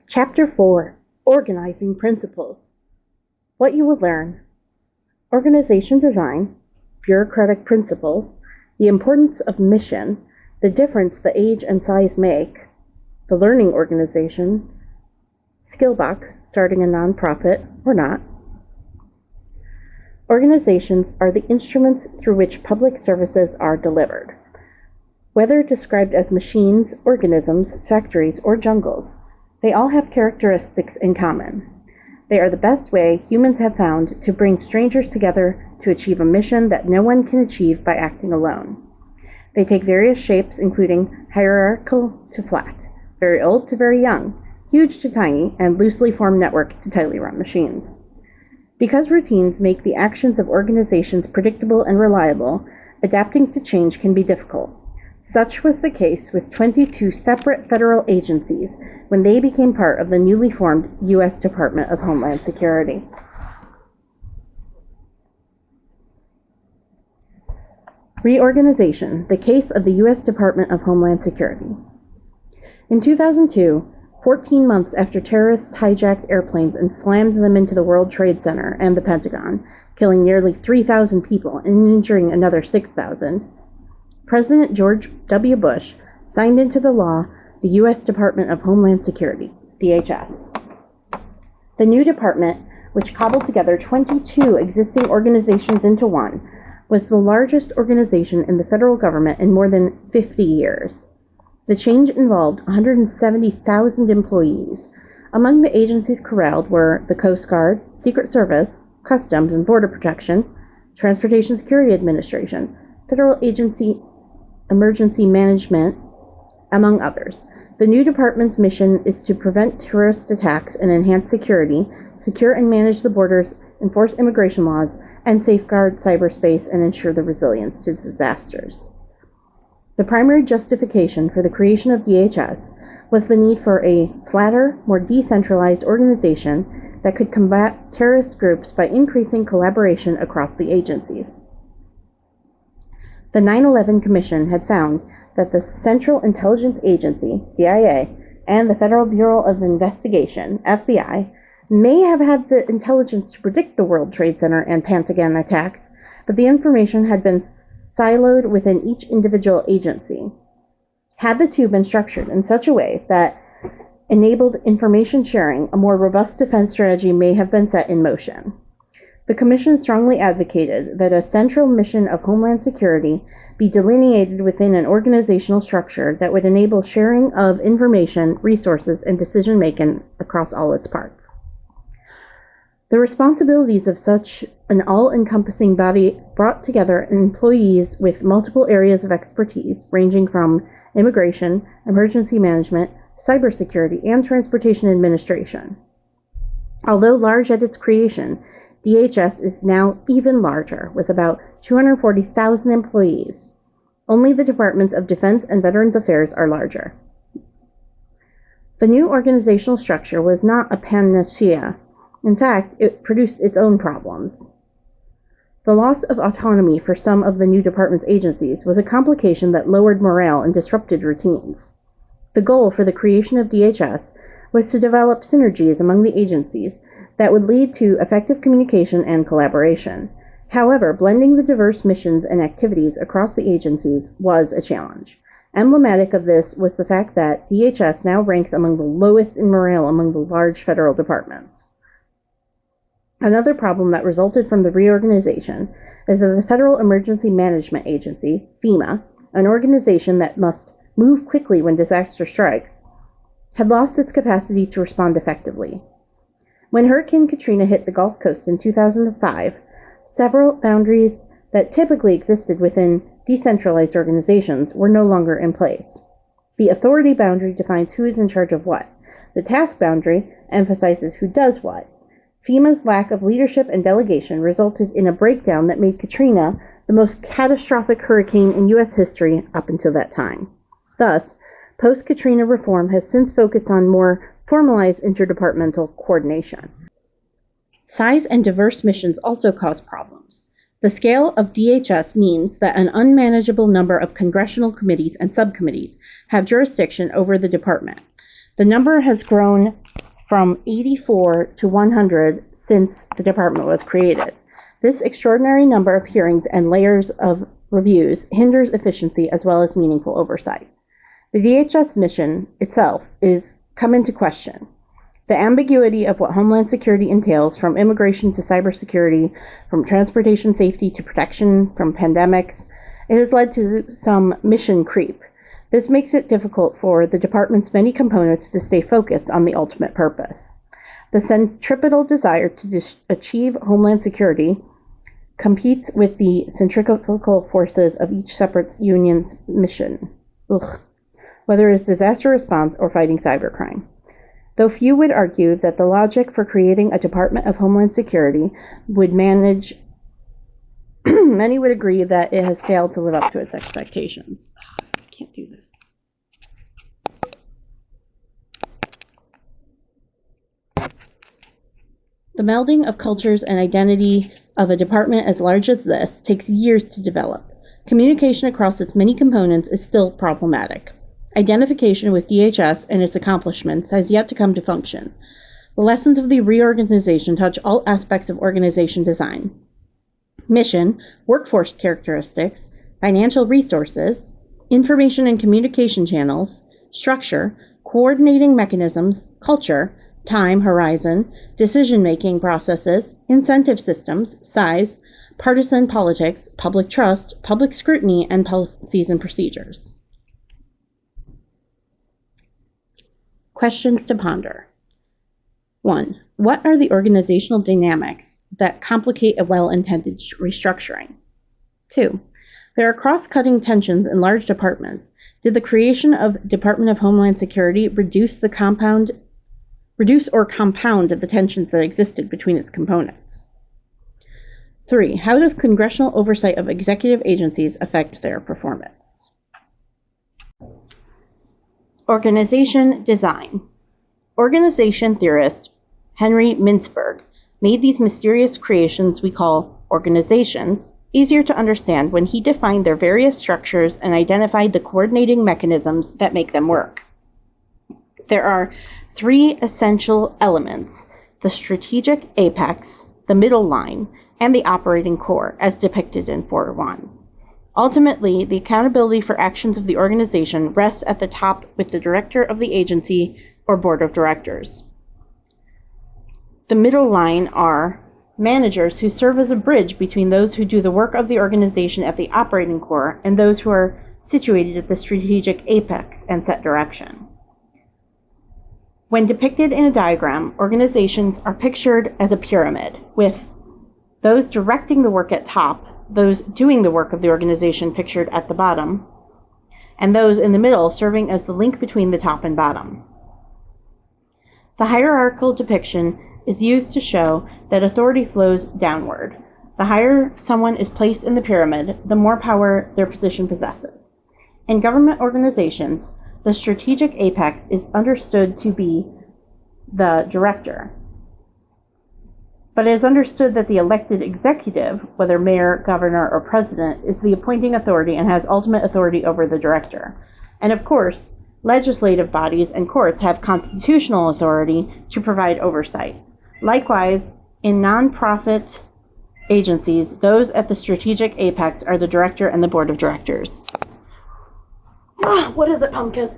Chapter 4, Organizing Principles. What you will learn: organization design, bureaucratic principles, the importance of mission, the difference the age and size make, the learning organization, skill box, starting a nonprofit or not. Organizations are the instruments through which public services are delivered. Whether described as machines, organisms, factories, or jungles, they all have characteristics in common. They are the best way humans have found to bring strangers together to achieve a mission that no one can achieve by acting alone. They take various shapes, including hierarchical to flat, very old to very young, huge to tiny, and loosely formed networks to tightly run machines. Because routines make the actions of organizations predictable and reliable, adapting to change can be difficult. Such was the case with 22 separate federal agencies when they became part of the newly formed U.S. Department of Homeland Security. Reorganization, the case of the U.S. Department of Homeland Security. In 2002, 14 months after terrorists hijacked airplanes and slammed them into the World Trade Center and the Pentagon, killing nearly 3,000 people and injuring another 6,000, President George W. Bush signed into the law the U.S. Department of Homeland Security, DHS. The new department, which cobbled together 22 existing organizations into one, was the largest organization in the federal government in more than 50 years. The change involved 170,000 employees. Among the agencies corralled were the Coast Guard, Secret Service, Customs and Border Protection, Transportation Security Administration, Federal Agency Emergency Management, among others. The new department's mission is to prevent terrorist attacks and enhance security, secure and manage the borders, enforce immigration laws, and safeguard cyberspace and ensure the resilience to disasters. The primary justification for the creation of DHS was the need for a flatter, more decentralized organization that could combat terrorist groups by increasing collaboration across the agencies. The 9/11 Commission had found that the Central Intelligence Agency, CIA, and the Federal Bureau of Investigation, FBI, may have had the intelligence to predict the World Trade Center and Pentagon attacks, but the information had been siloed within each individual agency. Had the two been structured in such a way that enabled information sharing, a more robust defense strategy may have been set in motion. The Commission strongly advocated that a central mission of Homeland Security be delineated within an organizational structure that would enable sharing of information, resources, and decision-making across all its parts. The responsibilities of such an all-encompassing body brought together employees with multiple areas of expertise, ranging from immigration, emergency management, cybersecurity, and transportation administration. Although large at its creation, DHS is now even larger, with about 240,000 employees. Only the Departments of Defense and Veterans Affairs are larger. The new organizational structure was not a panacea. In fact, it produced its own problems. The loss of autonomy for some of the new department's agencies was a complication that lowered morale and disrupted routines. The goal for the creation of DHS was to develop synergies among the agencies that would lead to effective communication and collaboration. However, blending the diverse missions and activities across the agencies was a challenge. Emblematic of this was the fact that DHS now ranks among the lowest in morale among the large federal departments. Another problem that resulted from the reorganization is that the Federal Emergency Management Agency, FEMA, an organization that must move quickly when disaster strikes, had lost its capacity to respond effectively. When Hurricane Katrina hit the Gulf Coast in 2005, several boundaries that typically existed within decentralized organizations were no longer in place. The authority boundary defines who is in charge of what. The task boundary emphasizes who does what. FEMA's lack of leadership and delegation resulted in a breakdown that made Katrina the most catastrophic hurricane in U.S. history up until that time. Thus, post-Katrina reform has since focused on more formalized interdepartmental coordination. Size and diverse missions also cause problems. The scale of DHS means that an unmanageable number of congressional committees and subcommittees have jurisdiction over the department. The number has grown from 84 to 100 since the department was created. This extraordinary number of hearings and layers of reviews hinders efficiency as well as meaningful oversight. The DHS mission itself is come into question. The ambiguity of what Homeland Security entails, from immigration to cybersecurity, from transportation safety to protection from pandemics, it has led to some mission creep. This makes it difficult for the department's many components to stay focused on the ultimate purpose. The centripetal desire to achieve Homeland Security competes with the centrifugal forces of each separate union's mission, whether it's disaster response or fighting cybercrime. Though few would argue that the logic for creating a Department of Homeland Security would manage, many would agree that it has failed to live up to its expectations. I can't do this. The melding of cultures and identity of a department as large as this takes years to develop. Communication across its many components is still problematic. Identification with DHS and its accomplishments has yet to come to function. The lessons of the reorganization touch all aspects of organization design: mission, workforce characteristics, financial resources, information and communication channels, structure, coordinating mechanisms, culture, time horizon, decision-making processes, incentive systems, size, partisan politics, public trust, public scrutiny, and policies and procedures. Questions to ponder. 1. What are the organizational dynamics that complicate a well-intended restructuring? 2. There are cross-cutting tensions in large departments. Did the creation of Department of Homeland Security reduce or compound the tensions that existed between its components? 3. How does congressional oversight of executive agencies affect their performance? Organization design. Organization theorist Henry Mintzberg made these mysterious creations we call organizations easier to understand when he defined their various structures and identified the coordinating mechanisms that make them work. There are 3 essential elements: the strategic apex, the middle line, and the operating core, as depicted in 4.1. Ultimately, the accountability for actions of the organization rests at the top with the director of the agency or board of directors. The middle line are managers who serve as a bridge between those who do the work of the organization at the operating core and those who are situated at the strategic apex and set direction. When depicted in a diagram, organizations are pictured as a pyramid, with those directing the work at top, those doing the work of the organization pictured at the bottom, and those in the middle serving as the link between the top and bottom. The hierarchical depiction is used to show that authority flows downward. The higher someone is placed in the pyramid, the more power their position possesses. In government organizations, the strategic apex is understood to be the director. But it is understood that the elected executive, whether mayor, governor, or president, is the appointing authority and has ultimate authority over the director. And of course, legislative bodies and courts have constitutional authority to provide oversight. Likewise, in nonprofit agencies, those at the strategic apex are the director and the board of directors. What is it, pumpkin?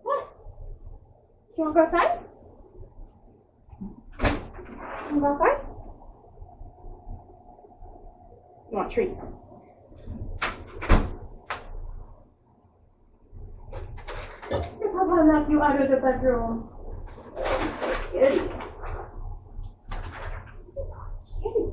What? You want to go outside? You want to go outside? You want a treat? Your papa knocked you out of the bedroom. Kitty. Kitty.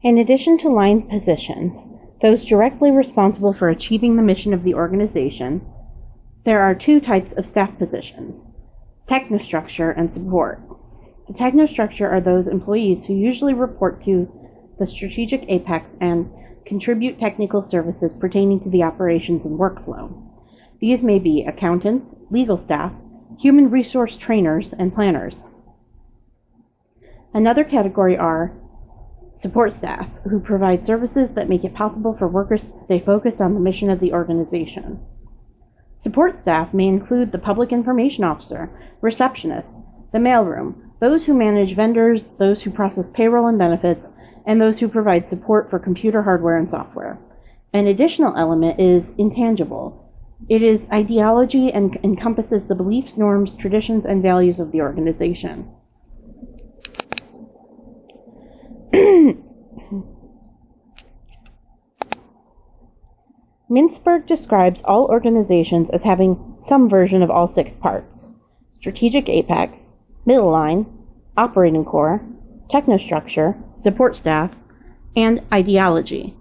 In addition to line positions, those directly responsible for achieving the mission of the organization, there are two types of staff positions: technostructure and support. The technostructure are those employees who usually report to the strategic apex and contribute technical services pertaining to the operations and workflow. These may be accountants, legal staff, human resource trainers, and planners. Another category are support staff, who provide services that make it possible for workers to stay focused on the mission of the organization. Support staff may include the public information officer, receptionist, the mailroom, those who manage vendors, those who process payroll and benefits, and those who provide support for computer hardware and software. An additional element is intangible. It is ideology and encompasses the beliefs, norms, traditions, and values of the organization. Mintzberg describes all organizations as having some version of all 6 parts: strategic apex, middle line, operating core, technostructure, support staff, and ideology.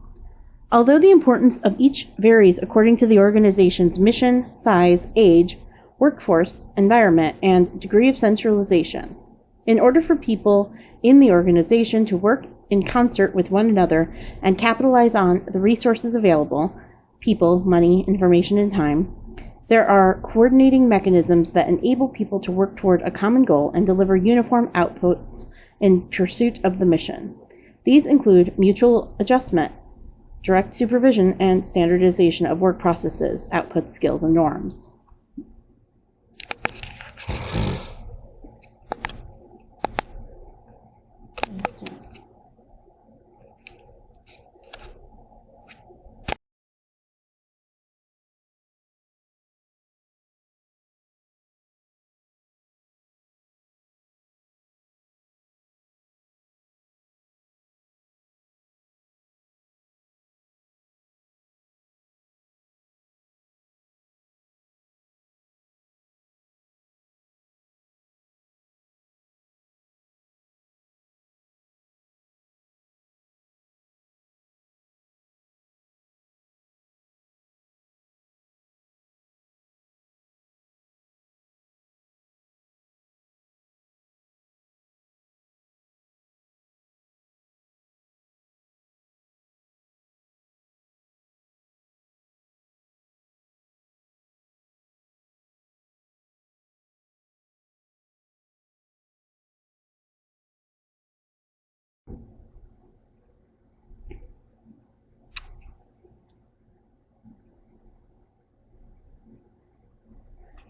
Although the importance of each varies according to the organization's mission, size, age, workforce, environment, and degree of centralization, in order for people in the organization to work in concert with one another and capitalize on the resources available, people, money, information, and time, there are coordinating mechanisms that enable people to work toward a common goal and deliver uniform outputs in pursuit of the mission. These include mutual adjustment, direct supervision, and standardization of work processes, outputs, skills, and norms.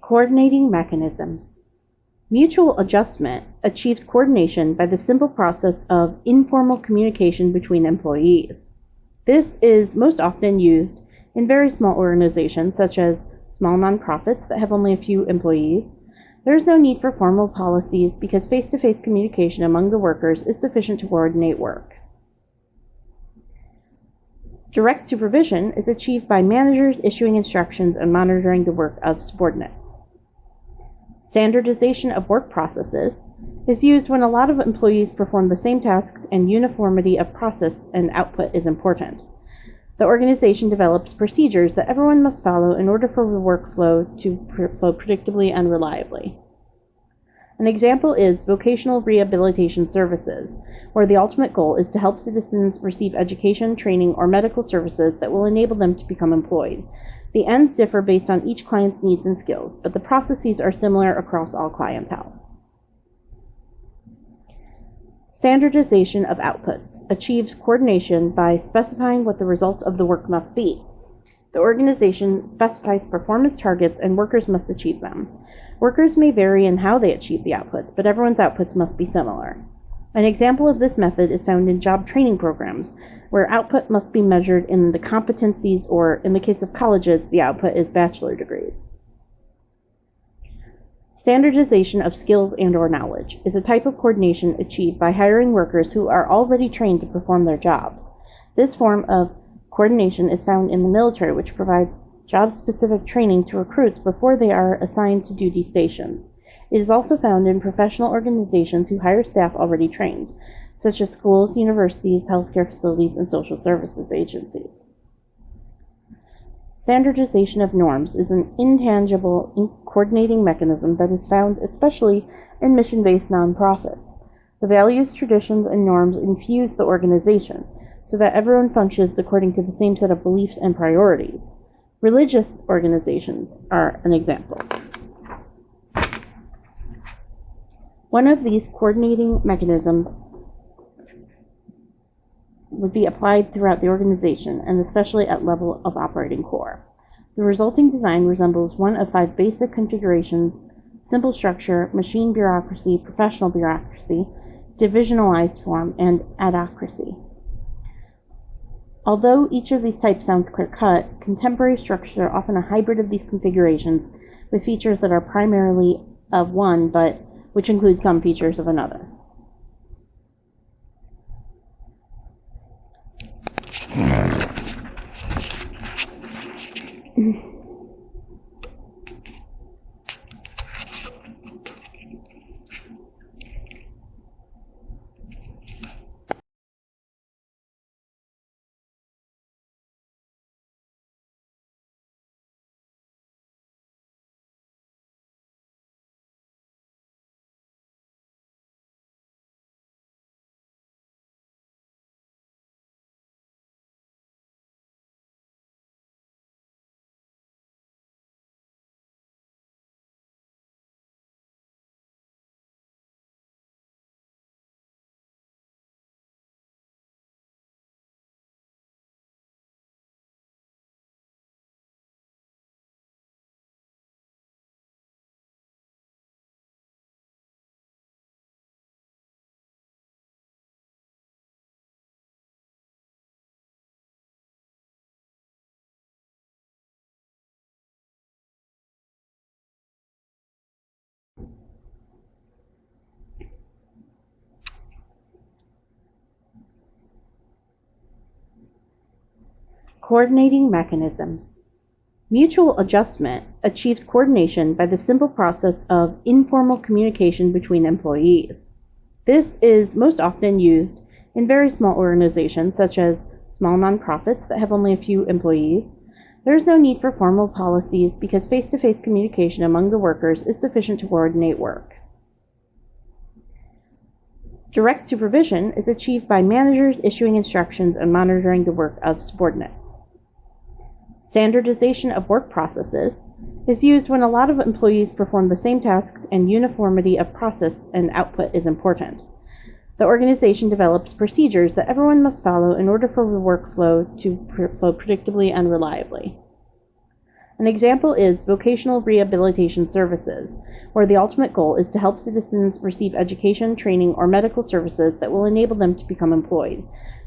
Coordinating mechanisms. Mutual adjustment achieves coordination by the simple process of informal communication between employees. This is most often used in very small organizations, such as small nonprofits that have only a few employees. There is no need for formal policies because face-to-face communication among the workers is sufficient to coordinate work. Direct supervision is achieved by managers issuing instructions and monitoring the work of subordinates. Standardization of work processes is used when a lot of employees perform the same tasks and uniformity of process and output is important. The organization develops procedures that everyone must follow in order for the workflow to flow predictably and reliably. An example is vocational rehabilitation services, where the ultimate goal is to help citizens receive education, training, or medical services that will enable them to become employed. The ends differ based on each client's needs and skills, but the processes are similar across all clientele. Standardization of outputs achieves coordination by specifying what the results of the work must be. The organization specifies performance targets and workers must achieve them. Workers may vary in how they achieve the outputs, but everyone's outputs must be similar. An example of this method is found in job training programs, where output must be measured in the competencies, or in the case of colleges, the output is bachelor degrees. Standardization of skills and/or knowledge is a type of coordination achieved by hiring workers who are already trained to perform their jobs. This form of coordination is found in the military, which provides job-specific training to recruits before they are assigned to duty stations. It is also found in professional organizations who hire staff already trained, such as schools, universities, healthcare facilities, and social services agencies. Standardization of norms is an intangible coordinating mechanism that is found especially in mission-based nonprofits. The values, traditions, and norms infuse the organization so that everyone functions according to the same set of beliefs and priorities. Religious organizations are an example. One of these coordinating mechanisms would be applied throughout the organization, and especially at level of operating core. The resulting design resembles one of 5 basic configurations: simple structure, machine bureaucracy, professional bureaucracy, divisionalized form, and adhocracy. Although each of these types sounds clear-cut, contemporary structures are often a hybrid of these configurations, with features that are primarily of one, but which include some features of another. Coordinating mechanisms. Mutual adjustment achieves coordination by the simple process of informal communication between employees. This is most often used in very small organizations, such as small nonprofits that have only a few employees. There is no need for formal policies because face-to-face communication among the workers is sufficient to coordinate work. Direct supervision is achieved by managers issuing instructions and monitoring the work of subordinates. Standardization of work processes is used when a lot of employees perform the same tasks and uniformity of process and output is important. The organization develops procedures that everyone must follow in order for the workflow to flow predictably and reliably. An example is vocational rehabilitation services, where the ultimate goal is to help citizens receive education, training, or medical services that will enable them to become employed.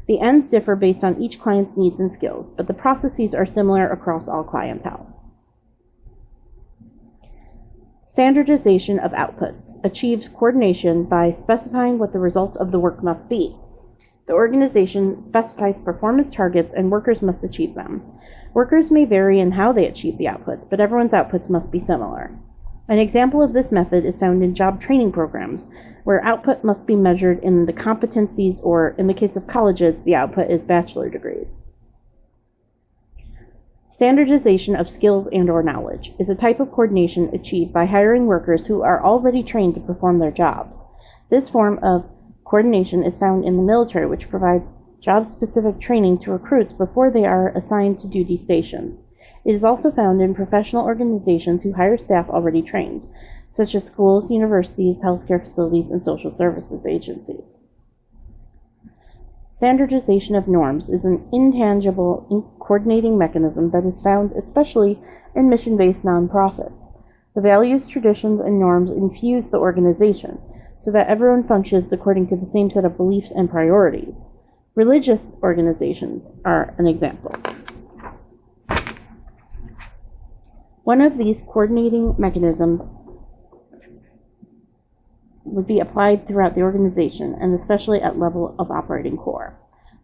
The ends differ based on each client's needs and skills, but the processes are similar across all clientele. Standardization of outputs achieves coordination by specifying what the results of the work must be. The organization specifies performance targets and workers must achieve them. Workers may vary in how they achieve the outputs, but everyone's outputs must be similar. An example of this method is found in job training programs, where output must be measured in the competencies, or in the case of colleges, the output is bachelor degrees. Standardization of skills and/or knowledge is a type of coordination achieved by hiring workers who are already trained to perform their jobs. This form of coordination is found in the military, which provides job-specific training to recruits before they are assigned to duty stations. It is also found in professional organizations who hire staff already trained, such as schools, universities, healthcare facilities, and social services agencies. Standardization of norms is an intangible coordinating mechanism that is found especially in mission-based nonprofits. The values, traditions, and norms infuse the organization so that everyone functions according to the same set of beliefs and priorities. Religious organizations are an example. One of these coordinating mechanisms would be applied throughout the organization, and especially at level of operating core.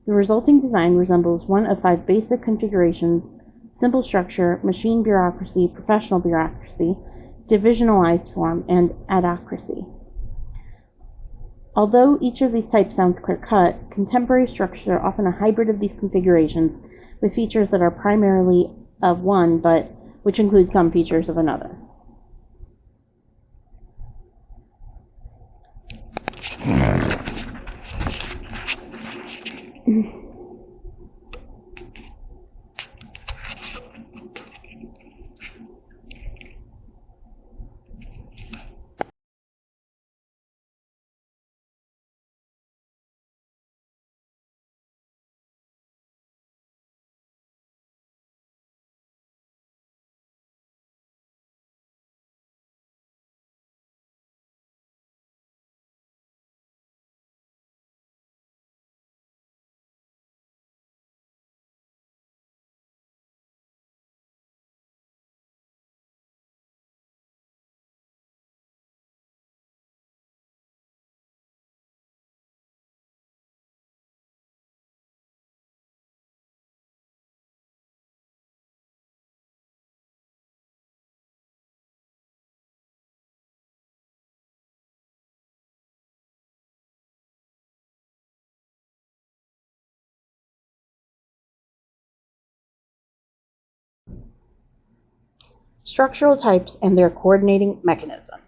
The resulting design resembles one of 5 basic configurations: simple structure, machine bureaucracy, professional bureaucracy, divisionalized form, and adhocracy. Although each of these types sounds clear-cut, contemporary structures are often a hybrid of these configurations with features that are primarily of one, but which include some features of another. Structural types and their coordinating mechanism.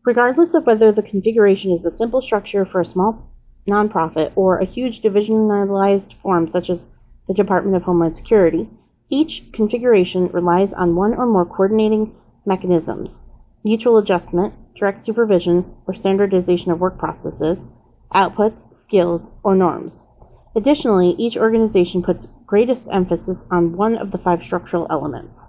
Regardless of whether the configuration is a simple structure for a small nonprofit or a huge divisionalized form such as the Department of Homeland Security, each configuration relies on one or more coordinating mechanisms: mutual adjustment, direct supervision, or standardization of work processes, outputs, skills, or norms. Additionally, each organization puts greatest emphasis on one of the 5 structural elements: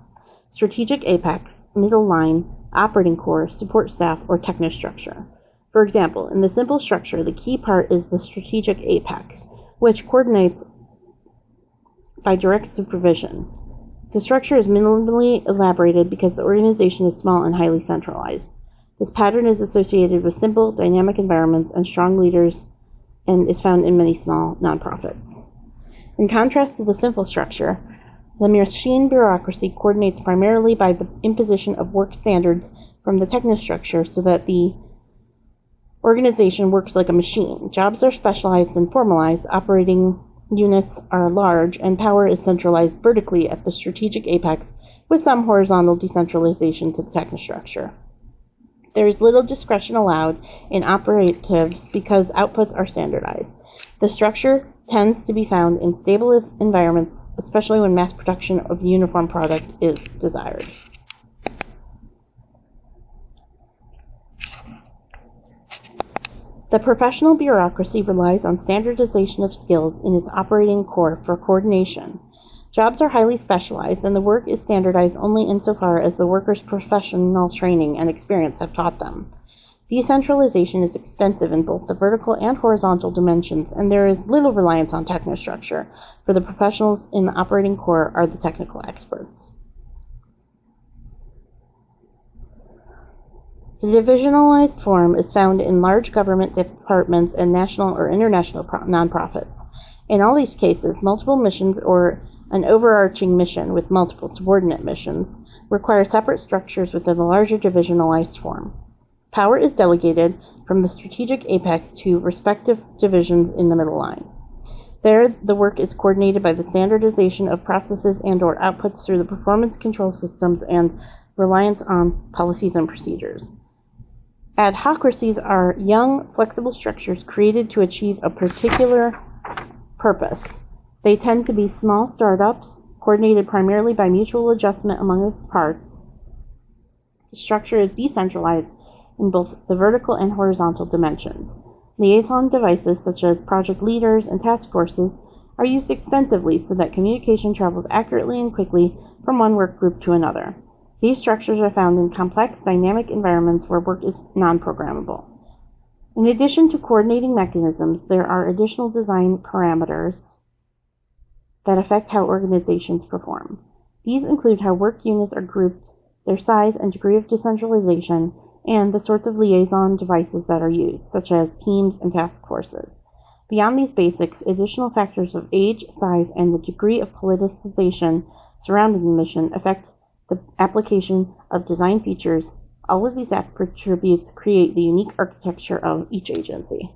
strategic apex, middle line, operating core, support staff, or technostructure. For example, in the simple structure, the key part is the strategic apex, which coordinates by direct supervision. The structure is minimally elaborated because the organization is small and highly centralized. This pattern is associated with simple, dynamic environments and strong leaders, and is found in many small nonprofits. In contrast to the simple structure, the machine bureaucracy coordinates primarily by the imposition of work standards from the technostructure so that the organization works like a machine. Jobs are specialized and formalized, operating units are large, and power is centralized vertically at the strategic apex with some horizontal decentralization to the technostructure. There is little discretion allowed in operatives because outputs are standardized. The structure tends to be found in stable environments, especially when mass production of the uniform product is desired. The professional bureaucracy relies on standardization of skills in its operating core for coordination. Jobs are highly specialized, and the work is standardized only insofar as the workers' professional training and experience have taught them. Decentralization is extensive in both the vertical and horizontal dimensions, and there is little reliance on technostructure, for the professionals in the operating core are the technical experts. The divisionalized form is found in large government departments and national or international nonprofits. In all these cases, multiple missions or an overarching mission with multiple subordinate missions require separate structures within the larger divisionalized form. Power is delegated from the strategic apex to respective divisions in the middle line. There, the work is coordinated by the standardization of processes and/or outputs through the performance control systems and reliance on policies and procedures. Adhocracies are young, flexible structures created to achieve a particular purpose. They tend to be small startups, coordinated primarily by mutual adjustment among its parts. The structure is decentralized in both the vertical and horizontal dimensions. Liaison devices such as project leaders and task forces are used extensively so that communication travels accurately and quickly from one work group to another. These structures are found in complex, dynamic environments where work is non-programmable. In addition to coordinating mechanisms, there are additional design parameters that affect how organizations perform. These include how work units are grouped, their size and degree of decentralization, and the sorts of liaison devices that are used, such as teams and task forces. Beyond these basics, additional factors of age, size, and the degree of politicization surrounding the mission affect the application of design features. All of these attributes create the unique architecture of each agency.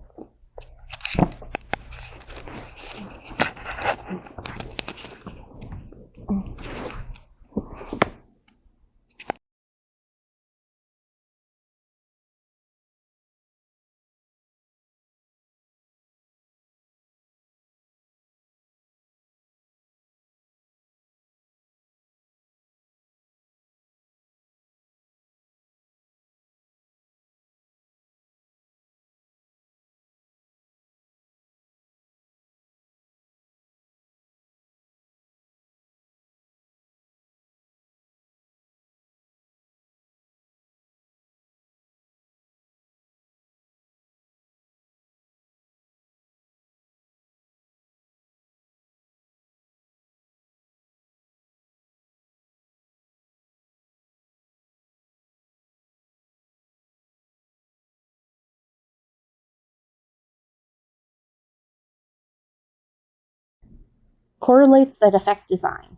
Correlates that affect design.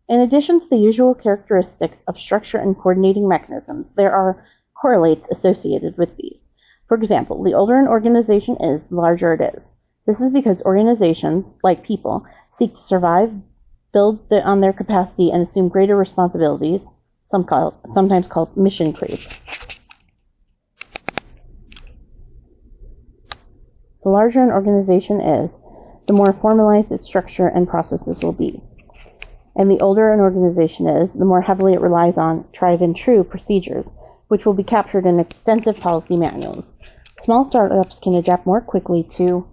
In addition to the usual characteristics of structure and coordinating mechanisms, there are correlates associated with these. For example, the older an organization is, the larger it is. This is because organizations, like people, seek to survive, build on their capacity, and assume greater responsibilities, sometimes called mission creep. The larger an organization is, the more formalized its structure and processes will be. And the older an organization is, the more heavily it relies on tried and true procedures, which will be captured in extensive policy manuals. Small startups can adapt more quickly to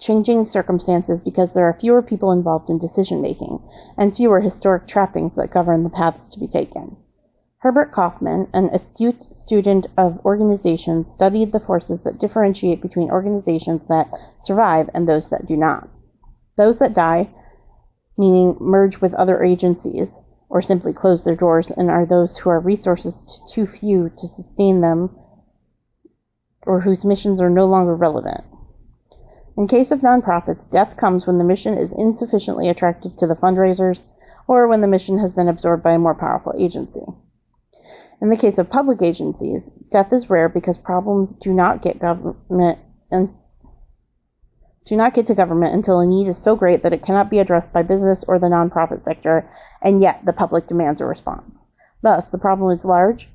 changing circumstances because there are fewer people involved in decision-making and fewer historic trappings that govern the paths to be taken. Herbert Kaufman, an astute student of organizations, studied the forces that differentiate between organizations that survive and those that do not. Those that die, meaning merge with other agencies, or simply close their doors, and are those who are resources too few to sustain them, or whose missions are no longer relevant. In case of nonprofits, death comes when the mission is insufficiently attractive to the fundraisers, or when the mission has been absorbed by a more powerful agency. In the case of public agencies, death is rare because problems do not get to government until a need is so great that it cannot be addressed by business or the nonprofit sector, and yet the public demands a response. Thus, the problem is large,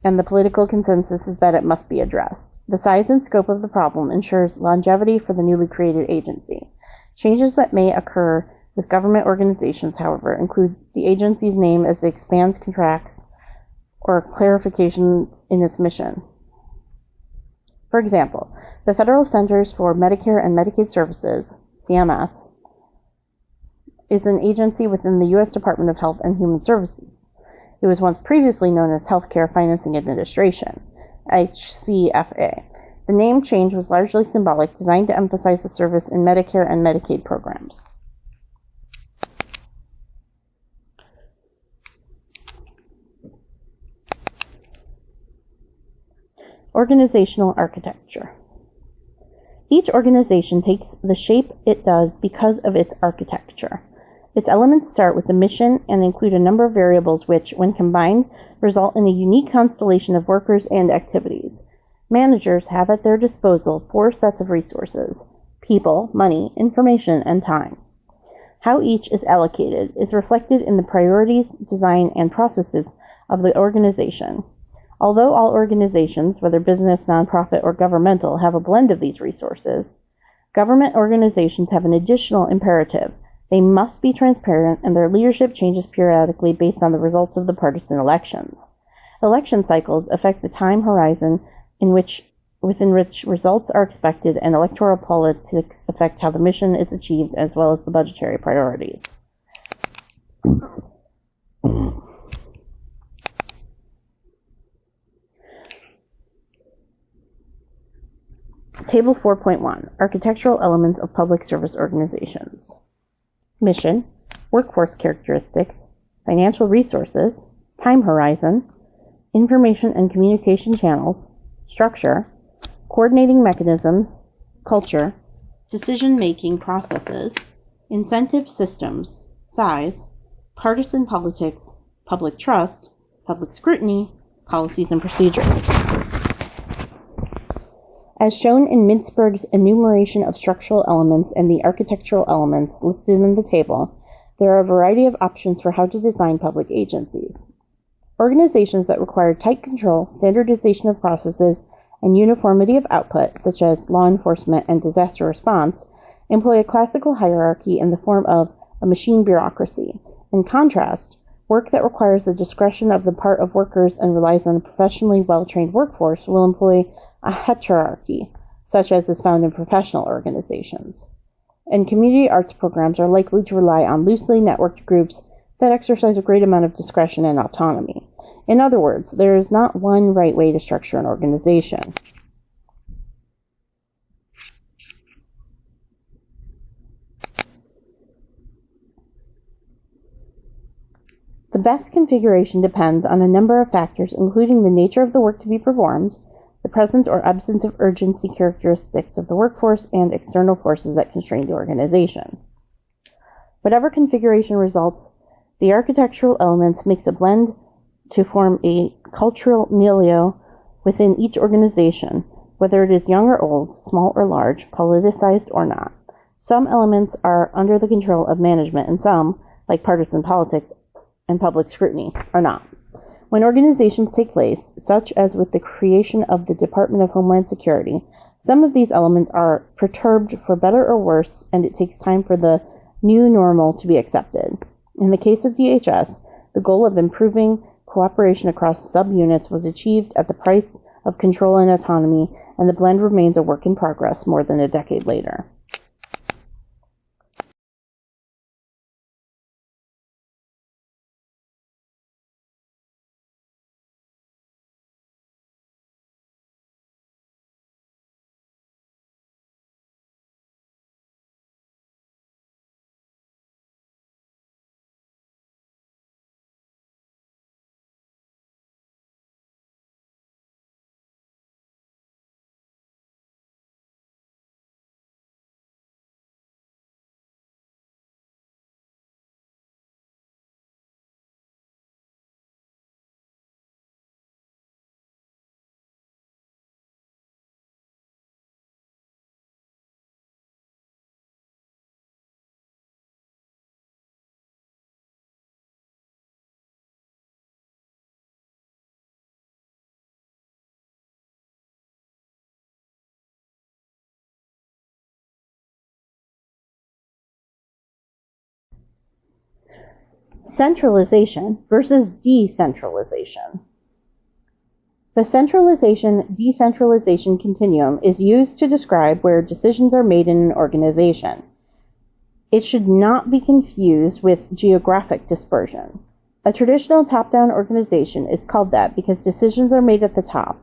and the political consensus is that it must be addressed. The size and scope of the problem ensures longevity for the newly created agency. Changes that may occur with government organizations, however, include the agency's name as it expands, contracts, or clarifications in its mission. For example, the Federal Centers for Medicare and Medicaid Services, CMS, is an agency within the U.S. Department of Health and Human Services. It was once previously known as Healthcare Financing Administration, HCFA. The name change was largely symbolic, designed to emphasize the service in Medicare and Medicaid programs. Organizational architecture. Each organization takes the shape it does because of its architecture. Its elements start with the mission and include a number of variables which, when combined, result in a unique constellation of workers and activities. Managers have at their disposal 4 sets of resources: people, money, information, and time. How each is allocated is reflected in the priorities, design, and processes of the organization. Although all organizations, whether business, nonprofit, or governmental, have a blend of these resources, government organizations have an additional imperative. They must be transparent, and their leadership changes periodically based on the results of the partisan elections. Election cycles affect the time horizon within which results are expected, and electoral politics affect how the mission is achieved as well as the budgetary priorities. Table 4.1, Architectural Elements of Public Service Organizations. Mission, workforce characteristics, financial resources, time horizon, information and communication channels, structure, coordinating mechanisms, culture, decision-making processes, incentive systems, size, partisan politics, public trust, public scrutiny, policies and procedures. As shown in Mintzberg's enumeration of structural elements and the architectural elements listed in the table, there are a variety of options for how to design public agencies. Organizations that require tight control, standardization of processes, and uniformity of output, such as law enforcement and disaster response, employ a classical hierarchy in the form of a machine bureaucracy. In contrast, work that requires the discretion of the part of workers and relies on a professionally well-trained workforce will employ a heterarchy, such as is found in professional organizations. And community arts programs are likely to rely on loosely networked groups that exercise a great amount of discretion and autonomy. In other words, there is not one right way to structure an organization. The best configuration depends on a number of factors, including the nature of the work to be performed, the presence or absence of urgency characteristics of the workforce, and external forces that constrain the organization. Whatever configuration results, the architectural elements makes a blend to form a cultural milieu within each organization, whether it is young or old, small or large, politicized or not. Some elements are under the control of management, and some, like partisan politics and public scrutiny, are not. When organizations take place, such as with the creation of the Department of Homeland Security, some of these elements are perturbed for better or worse, and it takes time for the new normal to be accepted. In the case of DHS, the goal of improving cooperation across subunits was achieved at the price of control and autonomy, and the blend remains a work in progress more than a decade later. Centralization versus decentralization. The centralization-decentralization continuum is used to describe where decisions are made in an organization. It should not be confused with geographic dispersion. A traditional top-down organization is called that because decisions are made at the top,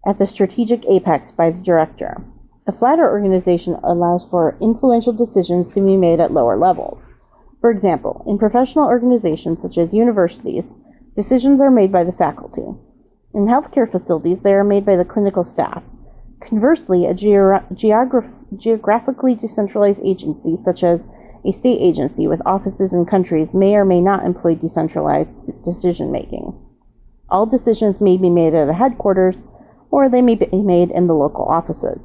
at the strategic apex by the director. A flatter organization allows for influential decisions to be made at lower levels. For example, in professional organizations such as universities, decisions are made by the faculty. In healthcare facilities, they are made by the clinical staff. Conversely, a geographically decentralized agency, such as a state agency with offices in countries, may or may not employ decentralized decision-making. All decisions may be made at a headquarters, or they may be made in the local offices.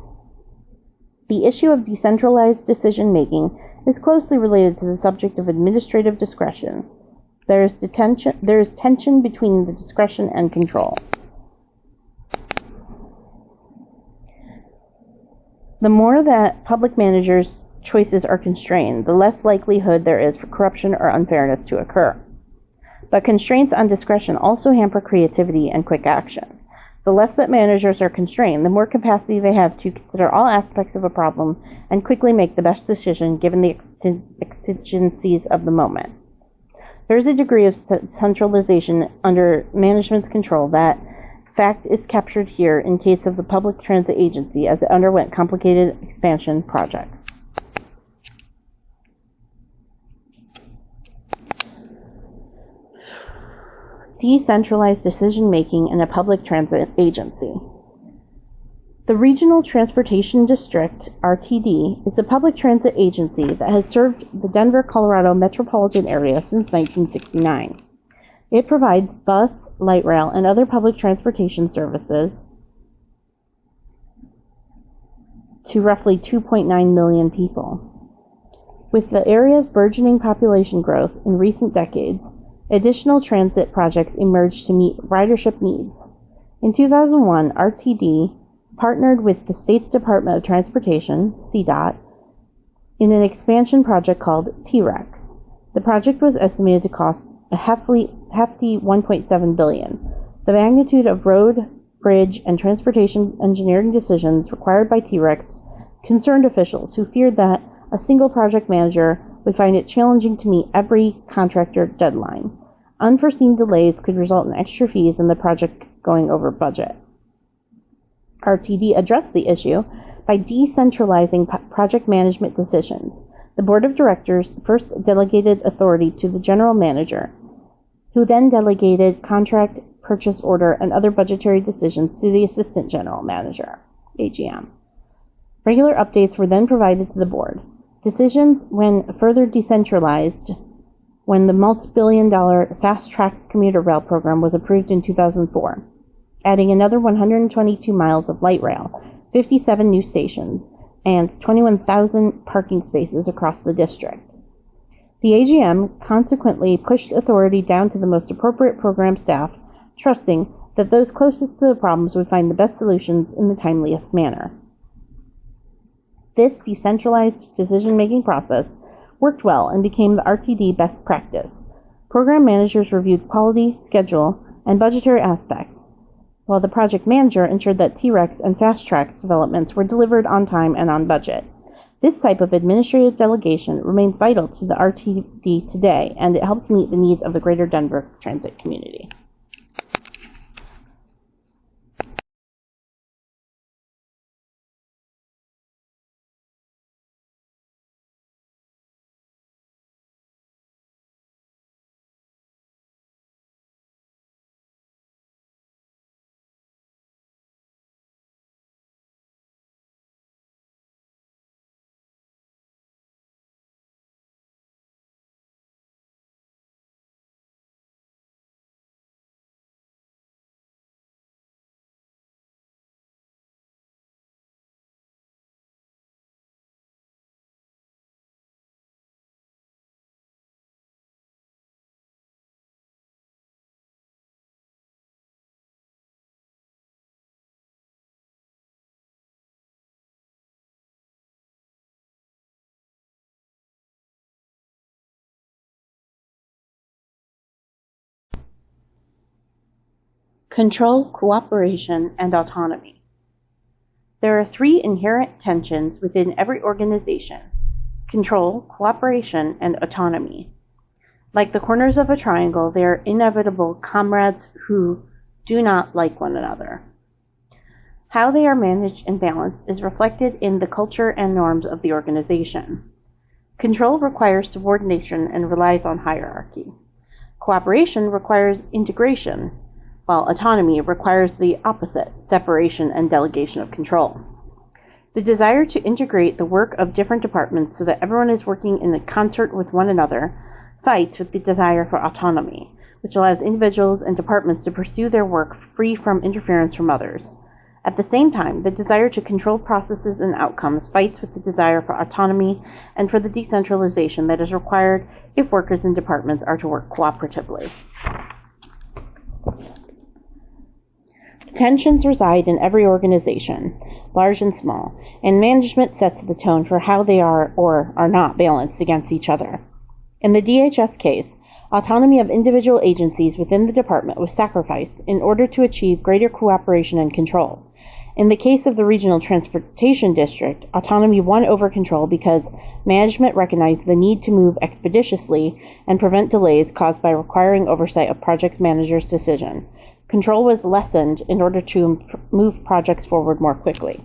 The issue of decentralized decision-making is closely related to the subject of administrative discretion. There is tension between the discretion and control. The more that public managers' choices are constrained, the less likelihood there is for corruption or unfairness to occur. But constraints on discretion also hamper creativity and quick action. The less that managers are constrained, the more capacity they have to consider all aspects of a problem and quickly make the best decision given the exigencies of the moment. There is a degree of centralization under management's control. That fact is captured here in case of the Public Transit Agency as it underwent complicated expansion projects. Decentralized decision-making in a public transit agency. The Regional Transportation District, RTD, is a public transit agency that has served the Denver, Colorado metropolitan area since 1969. It provides bus, light rail, and other public transportation services to roughly 2.9 million people. With the area's burgeoning population growth in recent decades, additional transit projects emerged to meet ridership needs. In 2001, RTD partnered with the state's Department of Transportation, CDOT, in an expansion project called T-Rex. The project was estimated to cost a hefty $1.7 billion. The magnitude of road, bridge, and transportation engineering decisions required by T-Rex concerned officials who feared that a single project manager would find it challenging to meet every contractor deadline. Unforeseen delays could result in extra fees and the project going over budget. RTD addressed the issue by decentralizing project management decisions. The board of directors first delegated authority to the general manager, who then delegated contract, purchase order, and other budgetary decisions to the assistant general manager, AGM. Regular updates were then provided to the board. Decisions when further decentralized when the multi-billion-dollar Fast Tracks commuter rail program was approved in 2004, adding another 122 miles of light rail, 57 new stations, and 21,000 parking spaces across the district. The AGM consequently pushed authority down to the most appropriate program staff, trusting that those closest to the problems would find the best solutions in the timeliest manner. This decentralized decision-making process worked well and became the RTD best practice. Program managers reviewed quality, schedule, and budgetary aspects, while the project manager ensured that T-Rex and Fast Tracks developments were delivered on time and on budget. This type of administrative delegation remains vital to the RTD today, and it helps meet the needs of the greater Denver transit community. Control, cooperation, and autonomy. There are three inherent tensions within every organization: control, cooperation, and autonomy. Like the corners of a triangle, they are inevitable comrades who do not like one another. How they are managed and balanced is reflected in the culture and norms of the organization. Control requires subordination and relies on hierarchy. Cooperation requires integration, while autonomy requires the opposite, separation and delegation of control. The desire to integrate the work of different departments so that everyone is working in concert with one another fights with the desire for autonomy, which allows individuals and departments to pursue their work free from interference from others. At the same time, the desire to control processes and outcomes fights with the desire for autonomy and for the decentralization that is required if workers and departments are to work cooperatively. Tensions reside in every organization, large and small, and management sets the tone for how they are or are not balanced against each other. In the DHS case, autonomy of individual agencies within the department was sacrificed in order to achieve greater cooperation and control. In the case of the Regional Transportation District, autonomy won over control because management recognized the need to move expeditiously and prevent delays caused by requiring oversight of project managers' decision. Control was lessened in order to move projects forward more quickly.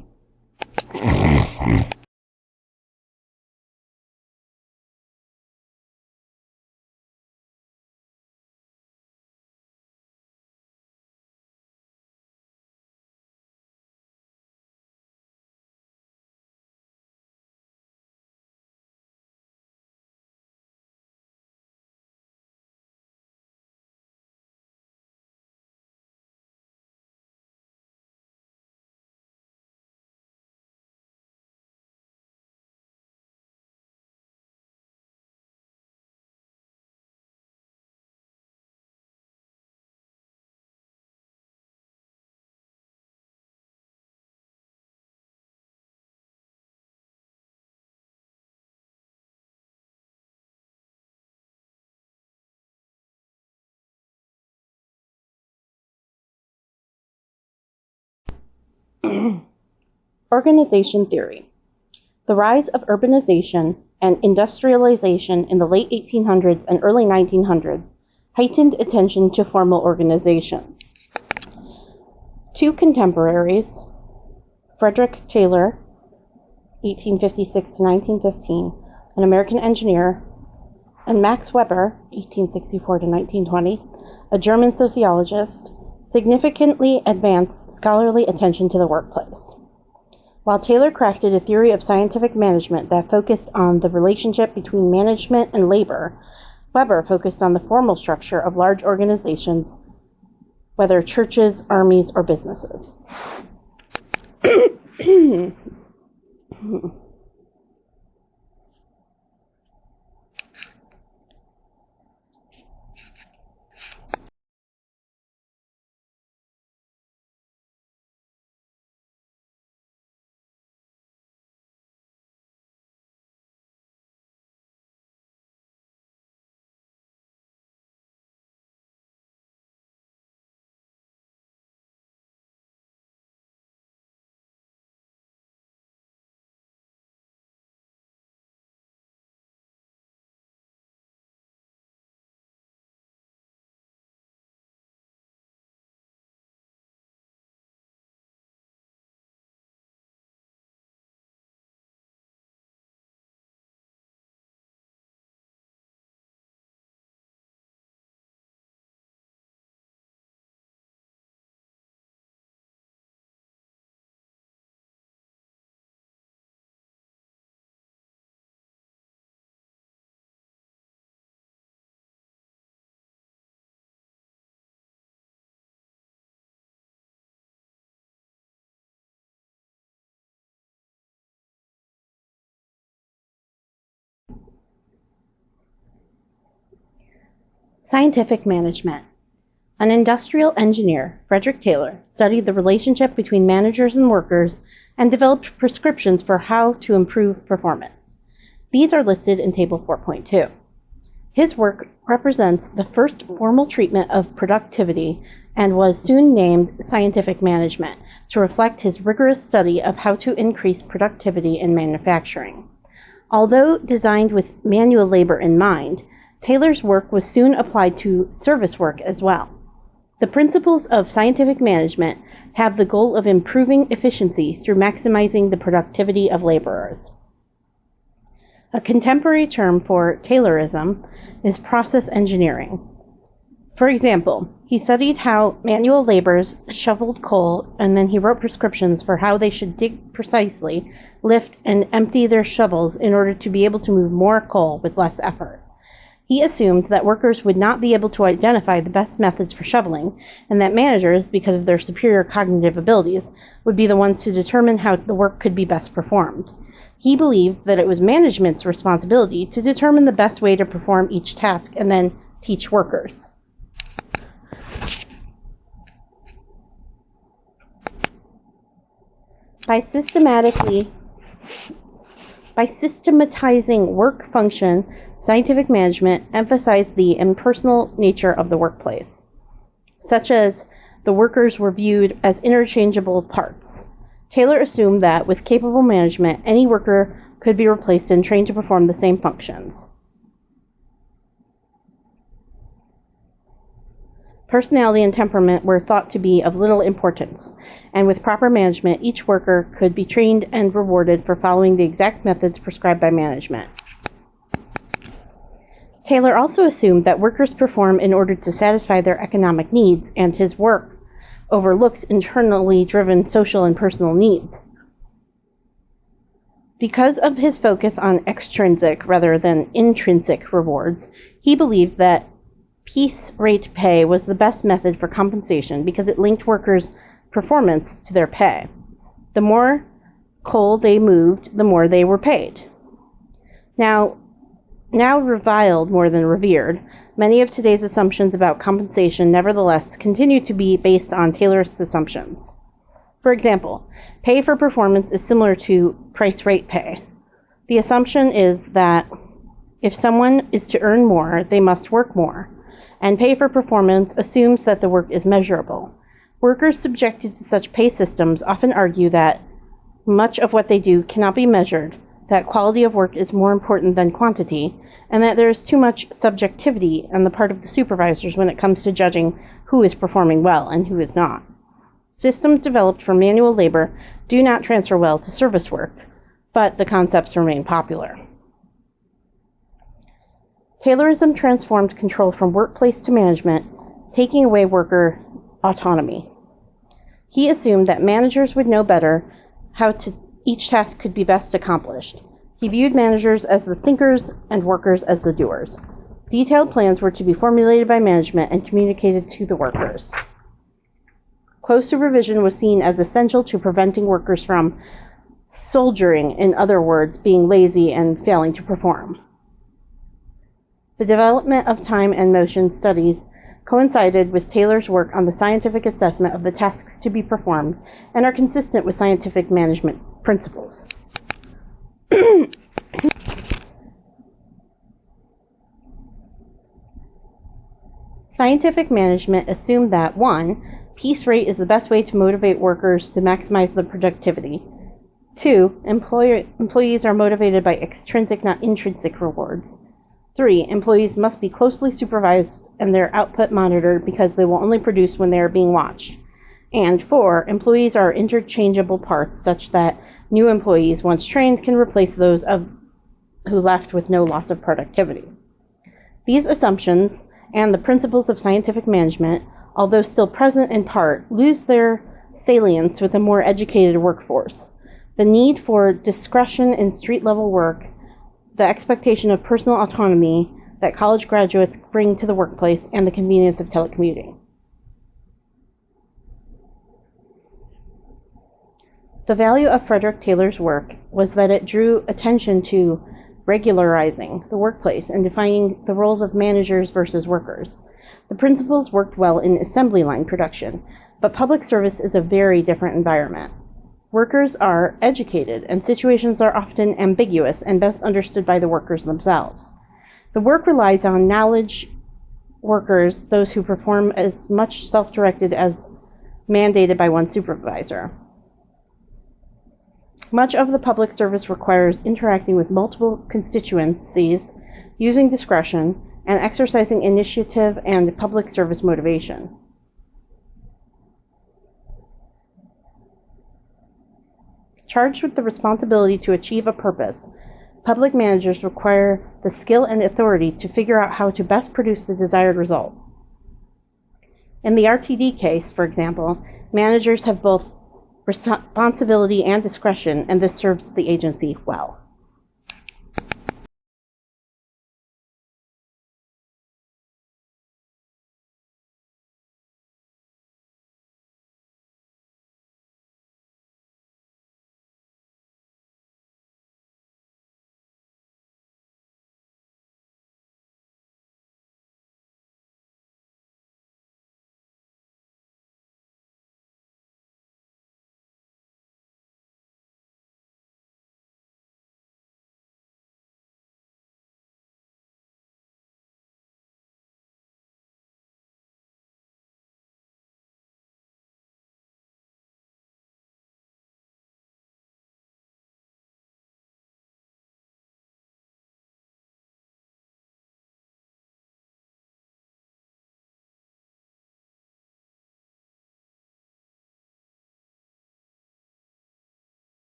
Organization theory. The rise of urbanization and industrialization in the late 1800s and early 1900s heightened attention to formal organizations. Two contemporaries, Frederick Taylor, 1856 to 1915, an American engineer, and Max Weber, 1864 to 1920, a German sociologist, significantly advanced scholarly attention to the workplace. While Taylor crafted a theory of scientific management that focused on the relationship between management and labor, Weber focused on the formal structure of large organizations, whether churches, armies, or businesses. Scientific management. An industrial engineer, Frederick Taylor, studied the relationship between managers and workers and developed prescriptions for how to improve performance. These are listed in Table 4.2. His work represents the first formal treatment of productivity and was soon named scientific management to reflect his rigorous study of how to increase productivity in manufacturing. Although designed with manual labor in mind, Taylor's work was soon applied to service work as well. The principles of scientific management have the goal of improving efficiency through maximizing the productivity of laborers. A contemporary term for Taylorism is process engineering. For example, he studied how manual laborers shoveled coal, and then he wrote prescriptions for how they should dig precisely, lift, and empty their shovels in order to be able to move more coal with less effort. He assumed that workers would not be able to identify the best methods for shoveling, and that managers, because of their superior cognitive abilities, would be the ones to determine how the work could be best performed. He believed that it was management's responsibility to determine the best way to perform each task and then teach workers. By systematizing work function, scientific management emphasized the impersonal nature of the workplace, such as the workers were viewed as interchangeable parts. Taylor assumed that, with capable management, any worker could be replaced and trained to perform the same functions. Personality and temperament were thought to be of little importance, and with proper management, each worker could be trained and rewarded for following the exact methods prescribed by management. Taylor also assumed that workers perform in order to satisfy their economic needs, and his work overlooked internally driven social and personal needs. Because of his focus on extrinsic rather than intrinsic rewards, he believed that piece rate pay was the best method for compensation because it linked workers' performance to their pay. The more coal they moved, the more they were paid. Now reviled more than revered, many of today's assumptions about compensation nevertheless continue to be based on Taylor's assumptions. For example, pay for performance is similar to price rate pay. The assumption is that if someone is to earn more, they must work more, and pay for performance assumes that the work is measurable. Workers subjected to such pay systems often argue that much of what they do cannot be measured, that quality of work is more important than quantity, and that there is too much subjectivity on the part of the supervisors when it comes to judging who is performing well and who is not. Systems developed for manual labor do not transfer well to service work, but the concepts remain popular. Taylorism transformed control from workplace to management, taking away worker autonomy. He assumed that managers would know better how each task could be best accomplished. He viewed managers as the thinkers and workers as the doers. Detailed plans were to be formulated by management and communicated to the workers. Close supervision was seen as essential to preventing workers from soldiering, in other words, being lazy and failing to perform. The development of time and motion studies coincided with Taylor's work on the scientific assessment of the tasks to be performed and are consistent with scientific management principles. Scientific management assumed that 1. Piece rate is the best way to motivate workers to maximize their productivity. 2. Employees are motivated by extrinsic, not intrinsic rewards. 3. Employees must be closely supervised and their output monitored because they will only produce when they are being watched. And 4. Employees are interchangeable parts such that new employees, once trained, can replace those who left with no loss of productivity. These assumptions and the principles of scientific management, although still present in part, lose their salience with a more educated workforce. The need for discretion in street-level work, the expectation of personal autonomy that college graduates bring to the workplace, and the convenience of telecommuting. The value of Frederick Taylor's work was that it drew attention to regularizing the workplace and defining the roles of managers versus workers. The principles worked well in assembly line production, but public service is a very different environment. Workers are educated, and situations are often ambiguous and best understood by the workers themselves. The work relies on knowledge workers, those who perform as much self-directed as mandated by one supervisor. Much of the public service requires interacting with multiple constituencies, using discretion, and exercising initiative and public service motivation. Charged with the responsibility to achieve a purpose, public managers require the skill and authority to figure out how to best produce the desired result. In the RTD case, for example, managers have both responsibility and discretion, and this serves the agency well.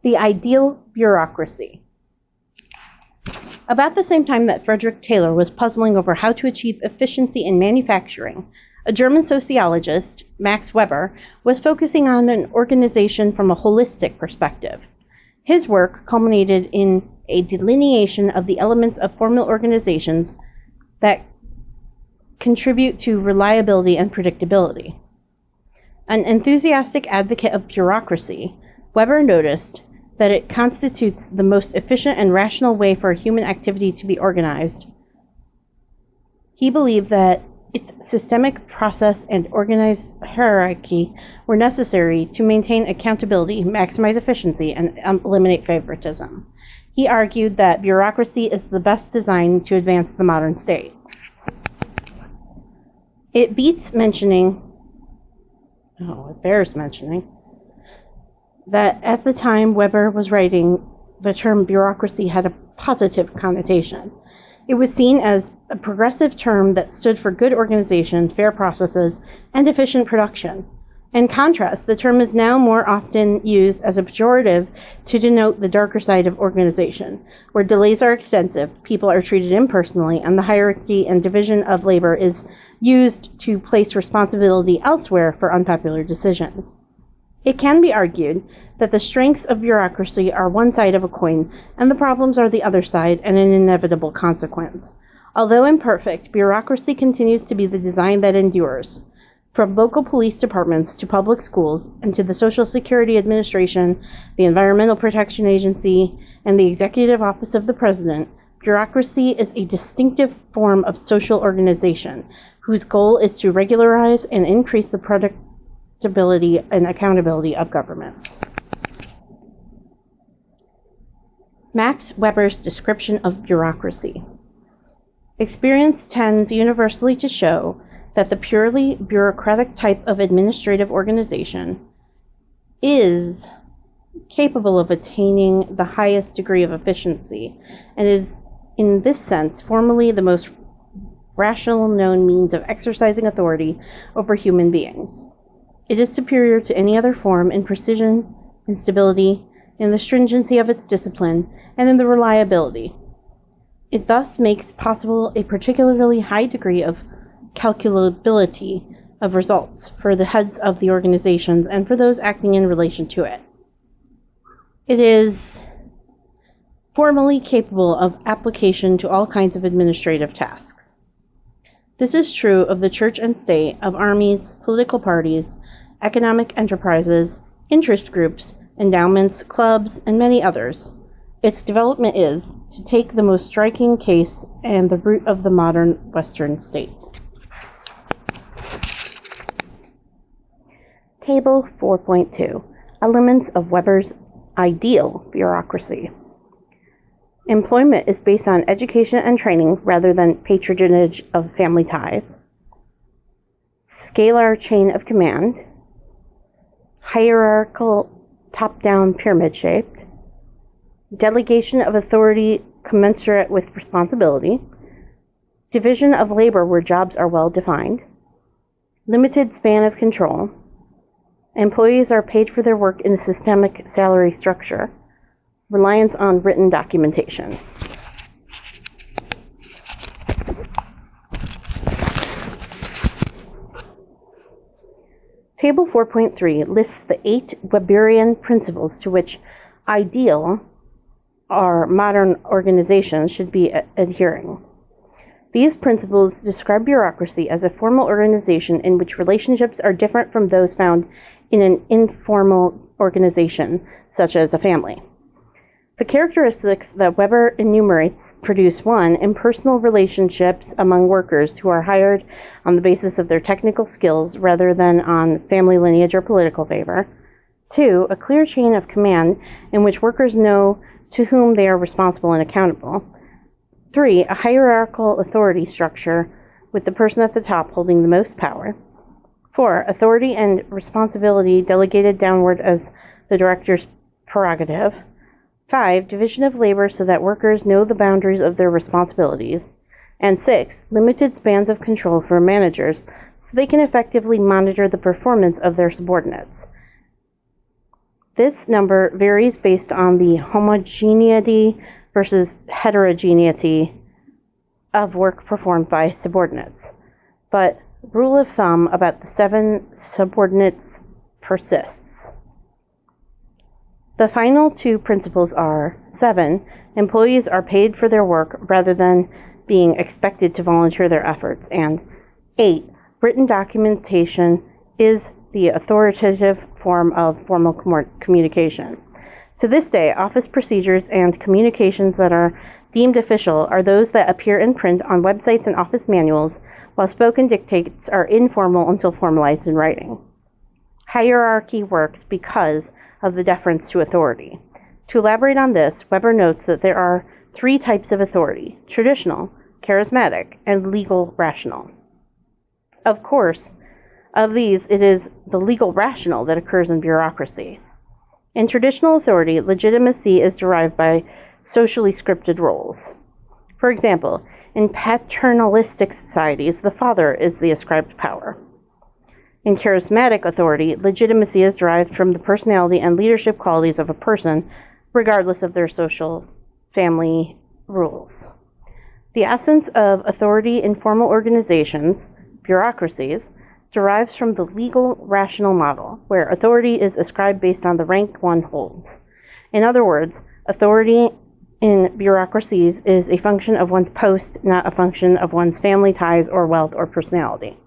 The ideal bureaucracy. About the same time that Frederick Taylor was puzzling over how to achieve efficiency in manufacturing, a German sociologist, Max Weber, was focusing on an organization from a holistic perspective. His work culminated in a delineation of the elements of formal organizations that contribute to reliability and predictability. An enthusiastic advocate of bureaucracy, Weber noticed that it constitutes the most efficient and rational way for human activity to be organized. He believed that its systemic process and organized hierarchy were necessary to maintain accountability, maximize efficiency, and eliminate favoritism. He argued that bureaucracy is the best design to advance the modern state. It bears mentioning that at the time Weber was writing, the term bureaucracy had a positive connotation. It was seen as a progressive term that stood for good organization, fair processes, and efficient production. In contrast, the term is now more often used as a pejorative to denote the darker side of organization, where delays are extensive, people are treated impersonally, and the hierarchy and division of labor is used to place responsibility elsewhere for unpopular decisions. It can be argued that the strengths of bureaucracy are one side of a coin, and the problems are the other side and an inevitable consequence. Although imperfect, bureaucracy continues to be the design that endures. From local police departments to public schools and to the Social Security Administration, the Environmental Protection Agency, and the Executive Office of the President, bureaucracy is a distinctive form of social organization whose goal is to regularize and increase the predictability and accountability of government. Max Weber's description of bureaucracy. Experience tends universally to show that the purely bureaucratic type of administrative organization is capable of attaining the highest degree of efficiency and is, in this sense, formally the most rational known means of exercising authority over human beings. It is superior to any other form in precision, in stability, in the stringency of its discipline, and in the reliability. It thus makes possible a particularly high degree of calculability of results for the heads of the organizations and for those acting in relation to it. It is formally capable of application to all kinds of administrative tasks. This is true of the church and state, of armies, political parties, economic enterprises, interest groups, endowments, clubs, and many others. Its development is, to take the most striking case and the root of the modern Western state. Table 4.2. Elements of Weber's ideal bureaucracy. Employment is based on education and training rather than patronage of family ties. Scalar chain of command. Hierarchical top-down pyramid-shaped. Delegation of authority commensurate with responsibility. Division of labor where jobs are well defined. Limited span of control. Employees are paid for their work in a systemic salary structure. Reliance on written documentation. Table 4.3 lists the 8 Weberian principles to which ideal or modern organizations should be adhering. These principles describe bureaucracy as a formal organization in which relationships are different from those found in an informal organization, such as a family. The characteristics that Weber enumerates produce 1. Impersonal relationships among workers who are hired on the basis of their technical skills rather than on family lineage or political favor. 2. A clear chain of command in which workers know to whom they are responsible and accountable. 3. A hierarchical authority structure with the person at the top holding the most power. 4. Authority and responsibility delegated downward as the director's prerogative. 5. Division of labor so that workers know the boundaries of their responsibilities. And 6. Limited spans of control for managers so they can effectively monitor the performance of their subordinates. This number varies based on the homogeneity versus heterogeneity of work performed by subordinates, but rule of thumb about the 7 subordinates persists. The final 2 principles are 7. Employees are paid for their work rather than being expected to volunteer their efforts, and 8. Written documentation is the authoritative form of formal communication. To this day, office procedures and communications that are deemed official are those that appear in print on websites and office manuals, while spoken dictates are informal until formalized in writing. Hierarchy works because of the deference to authority. To elaborate on this, Weber notes that there are 3 types of authority: traditional, charismatic, and legal rational. Of course, of these, it is the legal rational that occurs in bureaucracies. In traditional authority, legitimacy is derived by socially scripted roles. For example, in paternalistic societies, the father is the ascribed power. In charismatic authority, legitimacy is derived from the personality and leadership qualities of a person, regardless of their social family rules. The essence of authority in formal organizations, bureaucracies, derives from the legal rational model, where authority is ascribed based on the rank one holds. In other words, authority in bureaucracies is a function of one's post, not a function of one's family ties or wealth or personality.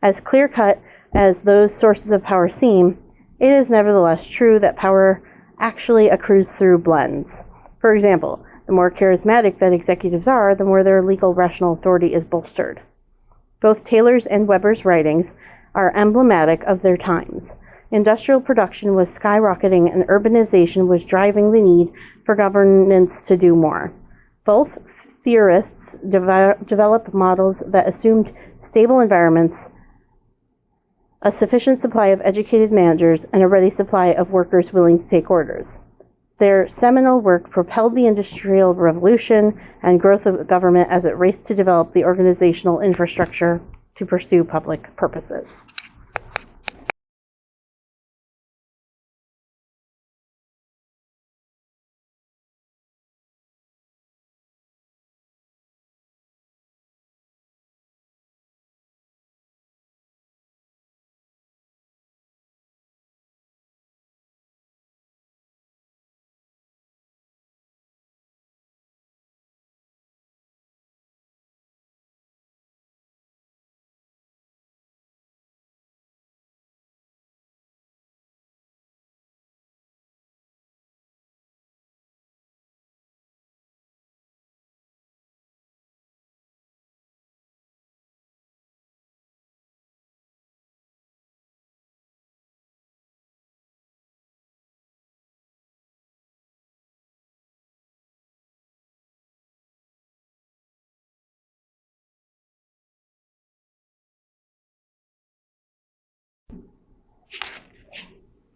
As clear-cut as those sources of power seem, it is nevertheless true that power actually accrues through blends. For example, the more charismatic that executives are, the more their legal rational authority is bolstered. Both Taylor's and Weber's writings are emblematic of their times. Industrial production was skyrocketing and urbanization was driving the need for governments to do more. Both theorists developed models that assumed stable environments, a sufficient supply of educated managers, and a ready supply of workers willing to take orders. Their seminal work propelled the Industrial Revolution and growth of government as it raced to develop the organizational infrastructure to pursue public purposes.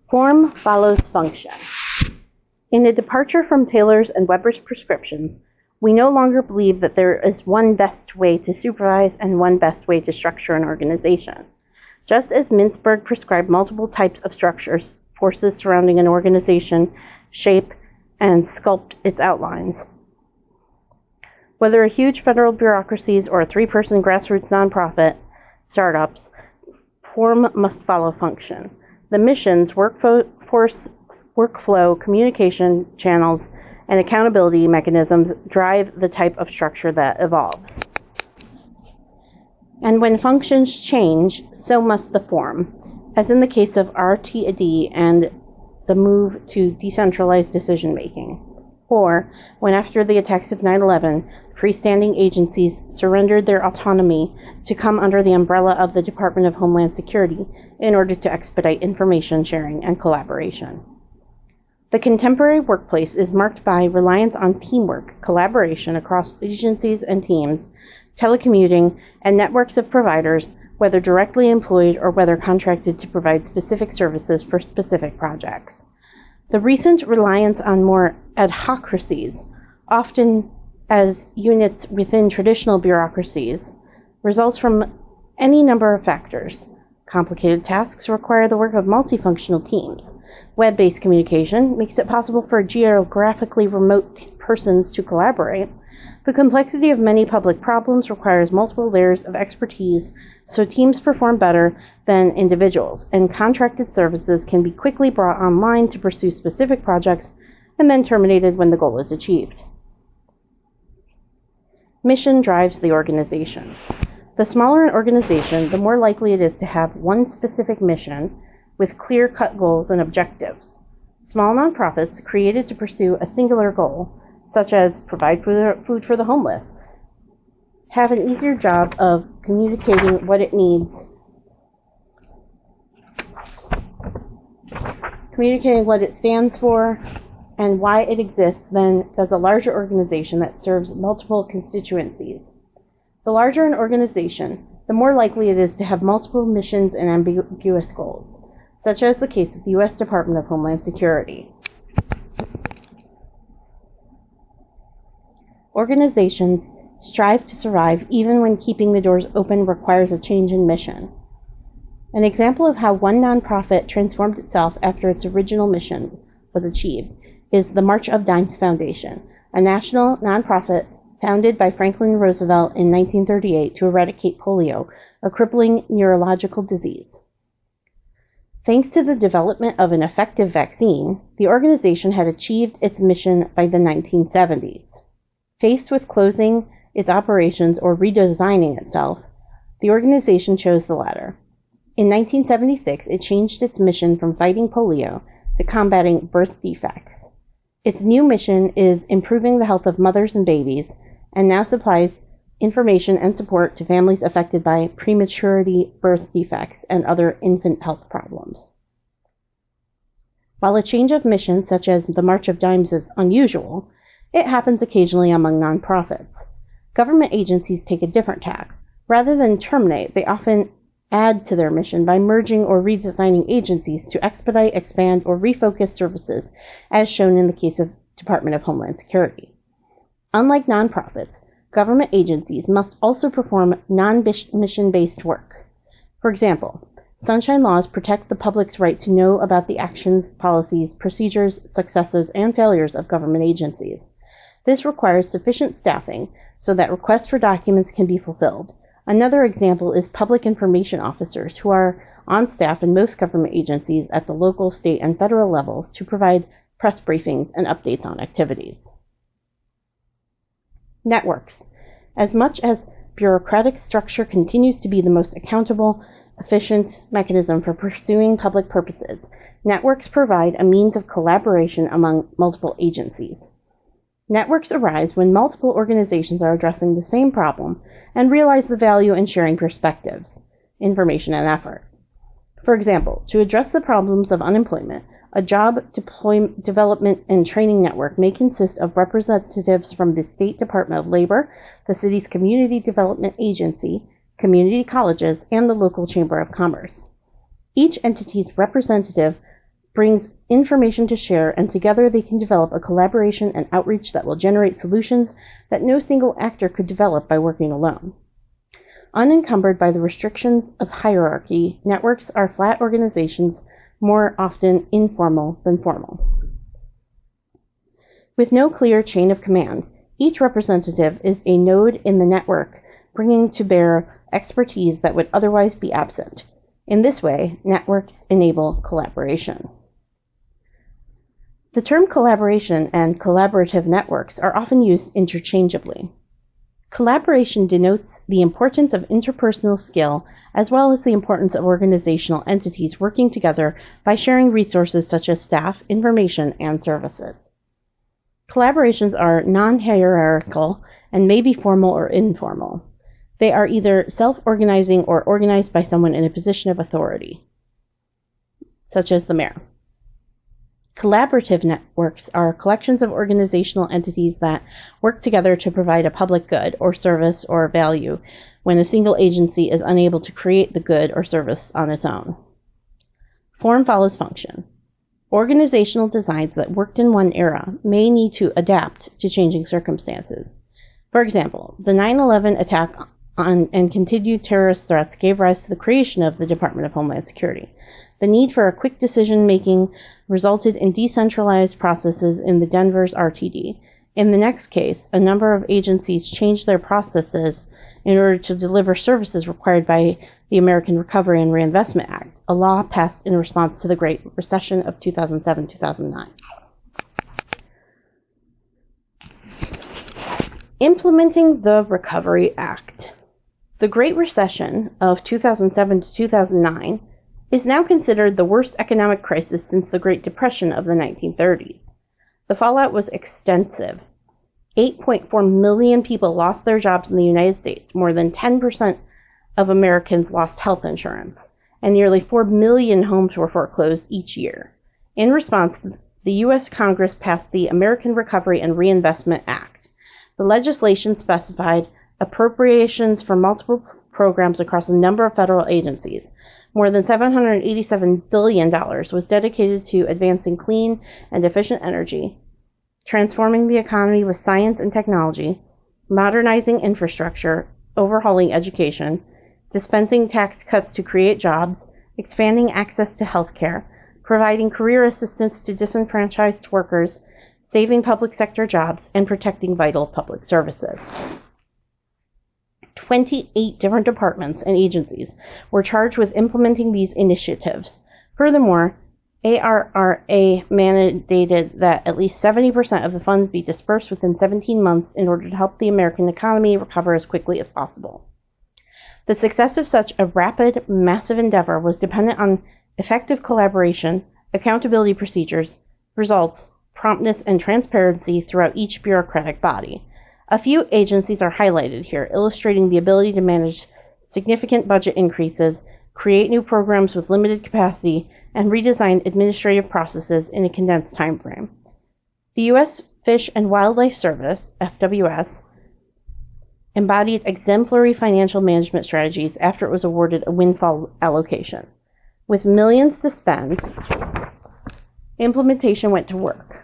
Form follows function. In a departure from Taylor's and Weber's prescriptions, we no longer believe that there is one best way to supervise and one best way to structure an organization. Just as Mintzberg prescribed multiple types of structures, forces surrounding an organization shape and sculpt its outlines. Whether a huge federal bureaucracies or a 3-person grassroots nonprofit startups, form must follow function. The missions, workforce, workflow, communication channels, and accountability mechanisms drive the type of structure that evolves. And when functions change, so must the form, as in the case of RTD and the move to decentralized decision-making, or when after the attacks of 9/11, freestanding agencies surrendered their autonomy to come under the umbrella of the Department of Homeland Security in order to expedite information sharing and collaboration. The contemporary workplace is marked by reliance on teamwork, collaboration across agencies and teams, telecommuting, and networks of providers, whether directly employed or whether contracted to provide specific services for specific projects. The recent reliance on more adhocracies, often as units within traditional bureaucracies, results from any number of factors. Complicated tasks require the work of multifunctional teams. Web-based communication makes it possible for geographically remote persons to collaborate. The complexity of many public problems requires multiple layers of expertise, so teams perform better than individuals, and contracted services can be quickly brought online to pursue specific projects and then terminated when the goal is achieved. Mission drives the organization. The smaller an organization, the more likely it is to have one specific mission with clear-cut goals and objectives. Small nonprofits created to pursue a singular goal, such as provide food for the homeless, have an easier job of communicating what it needs, communicating what it stands for, and why it exists than does a larger organization that serves multiple constituencies. The larger an organization, the more likely it is to have multiple missions and ambiguous goals, such as the case with the U.S. Department of Homeland Security. Organizations strive to survive even when keeping the doors open requires a change in mission. An example of how one nonprofit transformed itself after its original mission was achieved is the March of Dimes Foundation, a national nonprofit founded by Franklin Roosevelt in 1938 to eradicate polio, a crippling neurological disease. Thanks to the development of an effective vaccine, the organization had achieved its mission by the 1970s. Faced with closing its operations or redesigning itself, the organization chose the latter. In 1976, it changed its mission from fighting polio to combating birth defects. Its new mission is improving the health of mothers and babies, and now supplies information and support to families affected by prematurity birth defects and other infant health problems. While a change of mission, such as the March of Dimes, is unusual, it happens occasionally among nonprofits. Government agencies take a different tack. Rather than terminate, they often add to their mission by merging or redesigning agencies to expedite, expand, or refocus services, as shown in the case of Department of Homeland Security. Unlike nonprofits, government agencies must also perform non-mission-based work. For example, sunshine laws protect the public's right to know about the actions, policies, procedures, successes, and failures of government agencies. This requires sufficient staffing so that requests for documents can be fulfilled. Another example is public information officers, who are on staff in most government agencies at the local, state, and federal levels to provide press briefings and updates on activities. Networks. As much as bureaucratic structure continues to be the most accountable, efficient mechanism for pursuing public purposes, networks provide a means of collaboration among multiple agencies. Networks arise when multiple organizations are addressing the same problem and realize the value in sharing perspectives, information, and effort. For example, to address the problems of unemployment, a job development and training network may consist of representatives from the State Department of Labor, the city's Community Development Agency, community colleges, and the local Chamber of Commerce. Each entity's representative brings information to share, and together they can develop a collaboration and outreach that will generate solutions that no single actor could develop by working alone. Unencumbered by the restrictions of hierarchy, networks are flat organizations, more often informal than formal. With no clear chain of command, each representative is a node in the network, bringing to bear expertise that would otherwise be absent. In this way, networks enable collaboration. The term collaboration and collaborative networks are often used interchangeably. Collaboration denotes the importance of interpersonal skill as well as the importance of organizational entities working together by sharing resources such as staff, information, and services. Collaborations are non-hierarchical and may be formal or informal. They are either self-organizing or organized by someone in a position of authority, such as the mayor. Collaborative networks are collections of organizational entities that work together to provide a public good or service or value when a single agency is unable to create the good or service on its own. Form follows function. Organizational designs that worked in one era may need to adapt to changing circumstances. For example, the 9/11 attack on and continued terrorist threats gave rise to the creation of the Department of Homeland Security. The need for a quick decision-making resulted in decentralized processes in the Denver's RTD. In the next case, a number of agencies changed their processes in order to deliver services required by the American Recovery and Reinvestment Act, a law passed in response to the Great Recession of 2007-2009. Implementing the Recovery Act. The Great Recession of 2007 to 2009 is now considered the worst economic crisis since the Great Depression of the 1930s. The fallout was extensive. 8.4 million people lost their jobs in the United States, more than 10% of Americans lost health insurance, and nearly 4 million homes were foreclosed each year. In response, the U.S. Congress passed the American Recovery and Reinvestment Act. The legislation specified appropriations for multiple programs across a number of federal agencies. More than $787 billion was dedicated to advancing clean and efficient energy, transforming the economy with science and technology, modernizing infrastructure, overhauling education, dispensing tax cuts to create jobs, expanding access to health care, providing career assistance to disenfranchised workers, saving public sector jobs, and protecting vital public services. 28 different departments and agencies were charged with implementing these initiatives. Furthermore, ARRA mandated that at least 70% of the funds be dispersed within 17 months in order to help the American economy recover as quickly as possible. The success of such a rapid, massive endeavor was dependent on effective collaboration, accountability procedures, results, promptness, and transparency throughout each bureaucratic body. A few agencies are highlighted here, illustrating the ability to manage significant budget increases, create new programs with limited capacity, and redesign administrative processes in a condensed time frame. The U.S. Fish and Wildlife Service, FWS, embodied exemplary financial management strategies after it was awarded a windfall allocation. With millions to spend, implementation went to work.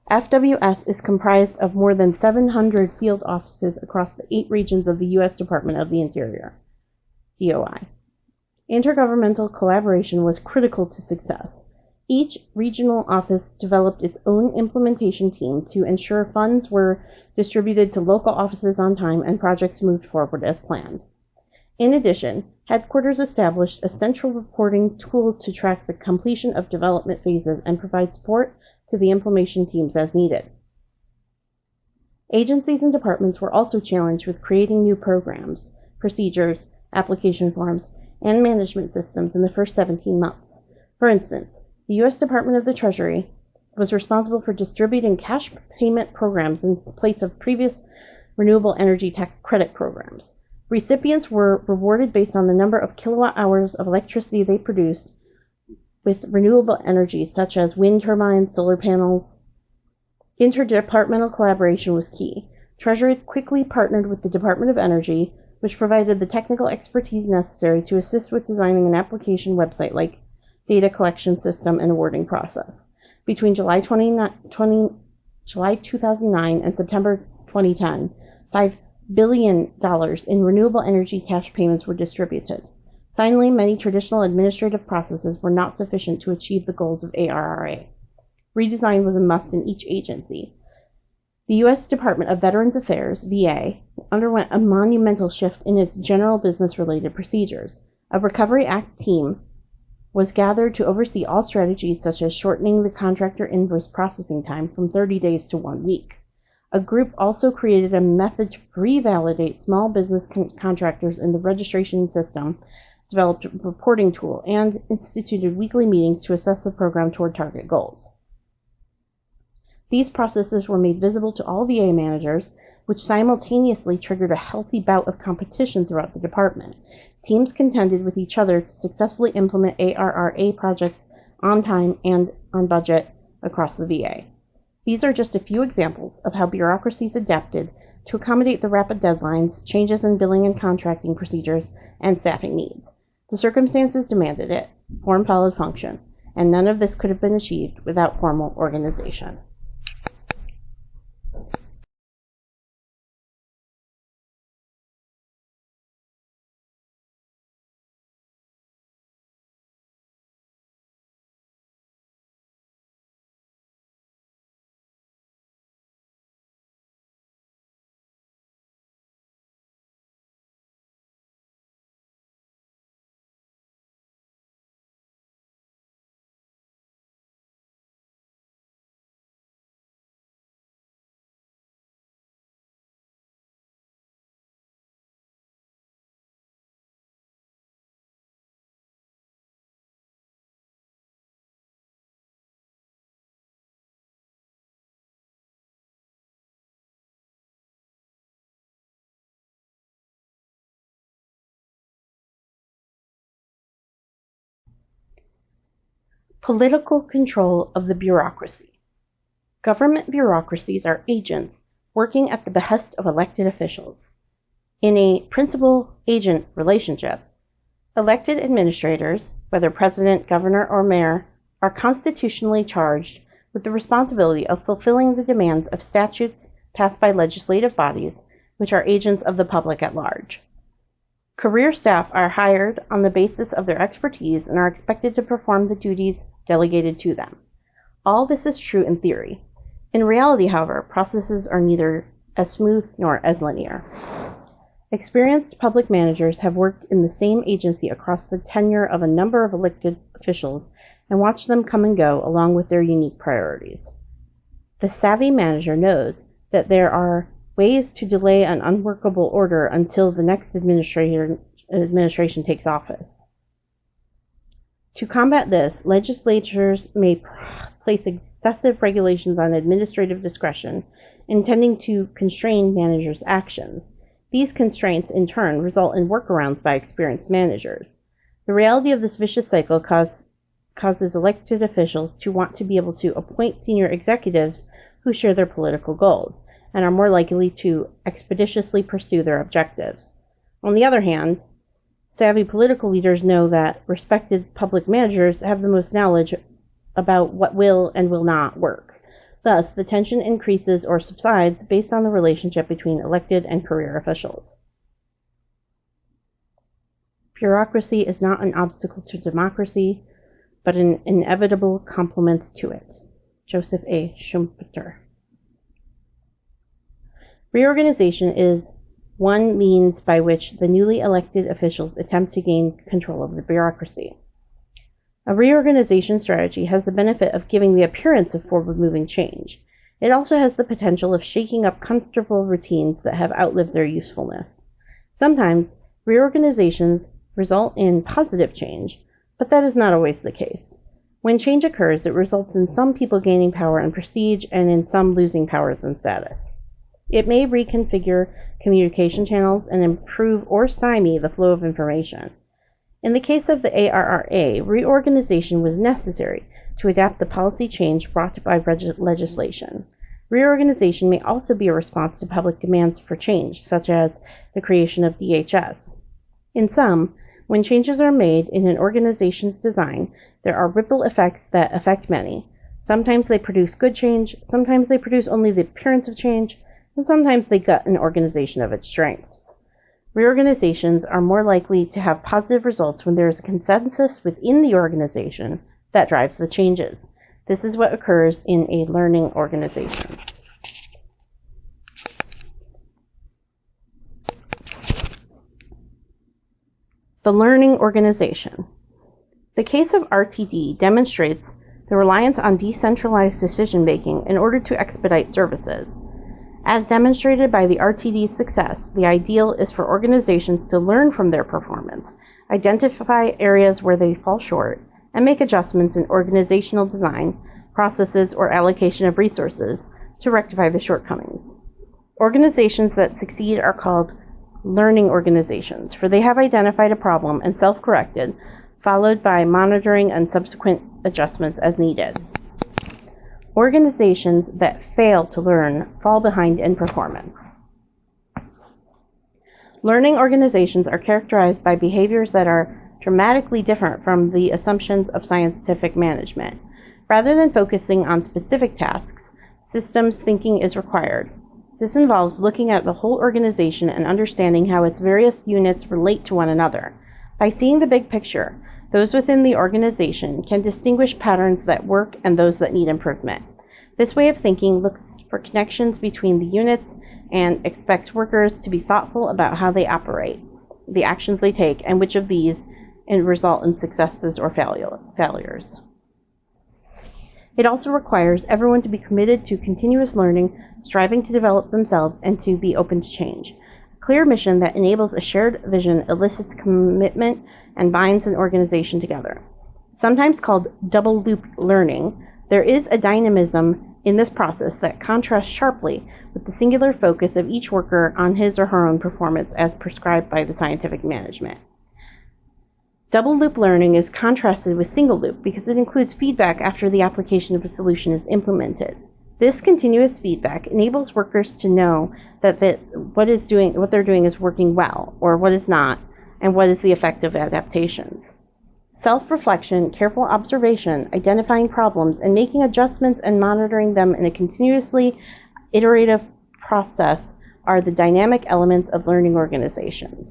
FWS is comprised of more than 700 field offices across the 8 regions of the U.S. Department of the Interior, DOI. Intergovernmental collaboration was critical to success. Each regional office developed its own implementation team to ensure funds were distributed to local offices on time and projects moved forward as planned. In addition, headquarters established a central reporting tool to track the completion of development phases and provide support to the implementation teams as needed. Agencies and departments were also challenged with creating new programs, procedures, application forms, and management systems in the first 17 months. For instance, the U.S. Department of the Treasury was responsible for distributing cash payment programs in place of previous renewable energy tax credit programs. Recipients were rewarded based on the number of kilowatt hours of electricity they produced with renewable energy, such as wind turbines, solar panels. Interdepartmental collaboration was key. Treasury quickly partnered with the Department of Energy, which provided the technical expertise necessary to assist with designing an application website like data collection system and awarding process. Between July 2009 and September 2010, $5 billion in renewable energy cash payments were distributed. Finally, many traditional administrative processes were not sufficient to achieve the goals of ARRA. Redesign was a must in each agency. The U.S. Department of Veterans Affairs, VA, underwent a monumental shift in its general business-related procedures. A Recovery Act team was gathered to oversee all strategies such as shortening the contractor invoice processing time from 30 days to 1 week. A group also created a method to revalidate small business contractors in the registration system, developed a reporting tool, and instituted weekly meetings to assess the program toward target goals. These processes were made visible to all VA managers, which simultaneously triggered a healthy bout of competition throughout the department. Teams contended with each other to successfully implement ARRA projects on time and on budget across the VA. These are just a few examples of how bureaucracies adapted to accommodate the rapid deadlines, changes in billing and contracting procedures, and staffing needs. The circumstances demanded it. Form followed function, and none of this could have been achieved without formal organization. Political control of the bureaucracy. Government bureaucracies are agents working at the behest of elected officials. In a principal-agent relationship, elected administrators, whether president, governor, or mayor, are constitutionally charged with the responsibility of fulfilling the demands of statutes passed by legislative bodies, which are agents of the public at large. Career staff are hired on the basis of their expertise and are expected to perform the duties delegated to them. All this is true in theory. In reality, however, processes are neither as smooth nor as linear. Experienced public managers have worked in the same agency across the tenure of a number of elected officials and watched them come and go along with their unique priorities. The savvy manager knows that there are ways to delay an unworkable order until the next administration takes office. To combat this, legislatures may place excessive regulations on administrative discretion, intending to constrain managers' actions. These constraints, in turn, result in workarounds by experienced managers. The reality of this vicious cycle causes elected officials to want to be able to appoint senior executives who share their political goals and are more likely to expeditiously pursue their objectives. On the other hand, savvy political leaders know that respected public managers have the most knowledge about what will and will not work. Thus, the tension increases or subsides based on the relationship between elected and career officials. Bureaucracy is not an obstacle to democracy, but an inevitable complement to it. Joseph A. Schumpeter. Reorganization is one means by which the newly elected officials attempt to gain control of the bureaucracy. A reorganization strategy has the benefit of giving the appearance of forward-moving change. It also has the potential of shaking up comfortable routines that have outlived their usefulness. Sometimes, reorganizations result in positive change, but that is not always the case. When change occurs, it results in some people gaining power and prestige and in some losing powers and status. It may reconfigure communication channels and improve or stymie the flow of information. In the case of the ARRA, reorganization was necessary to adapt the policy change brought by legislation. Reorganization may also be a response to public demands for change, such as the creation of DHS. In sum, when changes are made in an organization's design, there are ripple effects that affect many. Sometimes they produce good change, sometimes they produce only the appearance of change, and sometimes they gut an organization of its strengths. Reorganizations are more likely to have positive results when there is a consensus within the organization that drives the changes. This is what occurs in a learning organization. The learning organization. The case of RTD demonstrates the reliance on decentralized decision-making in order to expedite services. As demonstrated by the RTD's success, the ideal is for organizations to learn from their performance, identify areas where they fall short, and make adjustments in organizational design, processes, or allocation of resources to rectify the shortcomings. Organizations that succeed are called learning organizations, for they have identified a problem and self-corrected, followed by monitoring and subsequent adjustments as needed. Organizations that fail to learn fall behind in performance. Learning organizations are characterized by behaviors that are dramatically different from the assumptions of scientific management. Rather than focusing on specific tasks, systems thinking is required. This involves looking at the whole organization and understanding how its various units relate to one another. By seeing the big picture, those within the organization can distinguish patterns that work and those that need improvement. This way of thinking looks for connections between the units and expects workers to be thoughtful about how they operate, the actions they take, and which of these result in successes or failures. It also requires everyone to be committed to continuous learning, striving to develop themselves, and to be open to change. A clear mission that enables a shared vision elicits commitment and binds an organization together. Sometimes called double-loop learning, there is a dynamism in this process that contrasts sharply with the singular focus of each worker on his or her own performance as prescribed by the scientific management. Double loop learning is contrasted with single loop because it includes feedback after the application of a solution is implemented. This continuous feedback enables workers to know that what they're doing is working well, or what is not, and what is the effect of adaptations. Self-reflection, careful observation, identifying problems, and making adjustments and monitoring them in a continuously iterative process are the dynamic elements of learning organizations.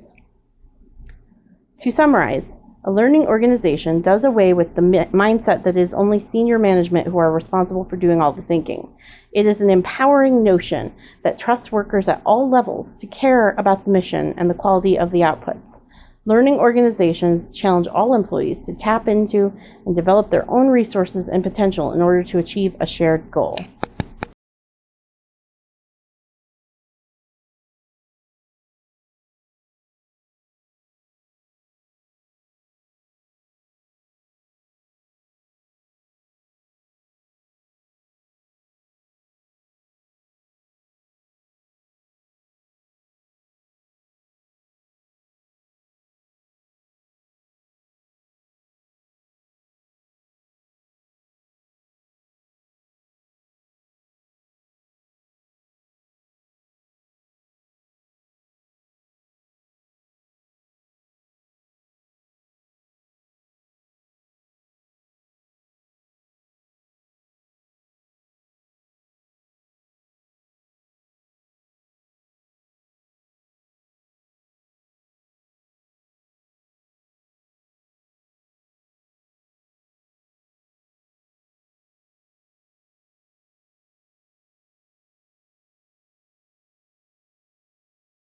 To summarize, a learning organization does away with the mindset that it is only senior management who are responsible for doing all the thinking. It is an empowering notion that trusts workers at all levels to care about the mission and the quality of the outputs. Learning organizations challenge all employees to tap into and develop their own resources and potential in order to achieve a shared goal.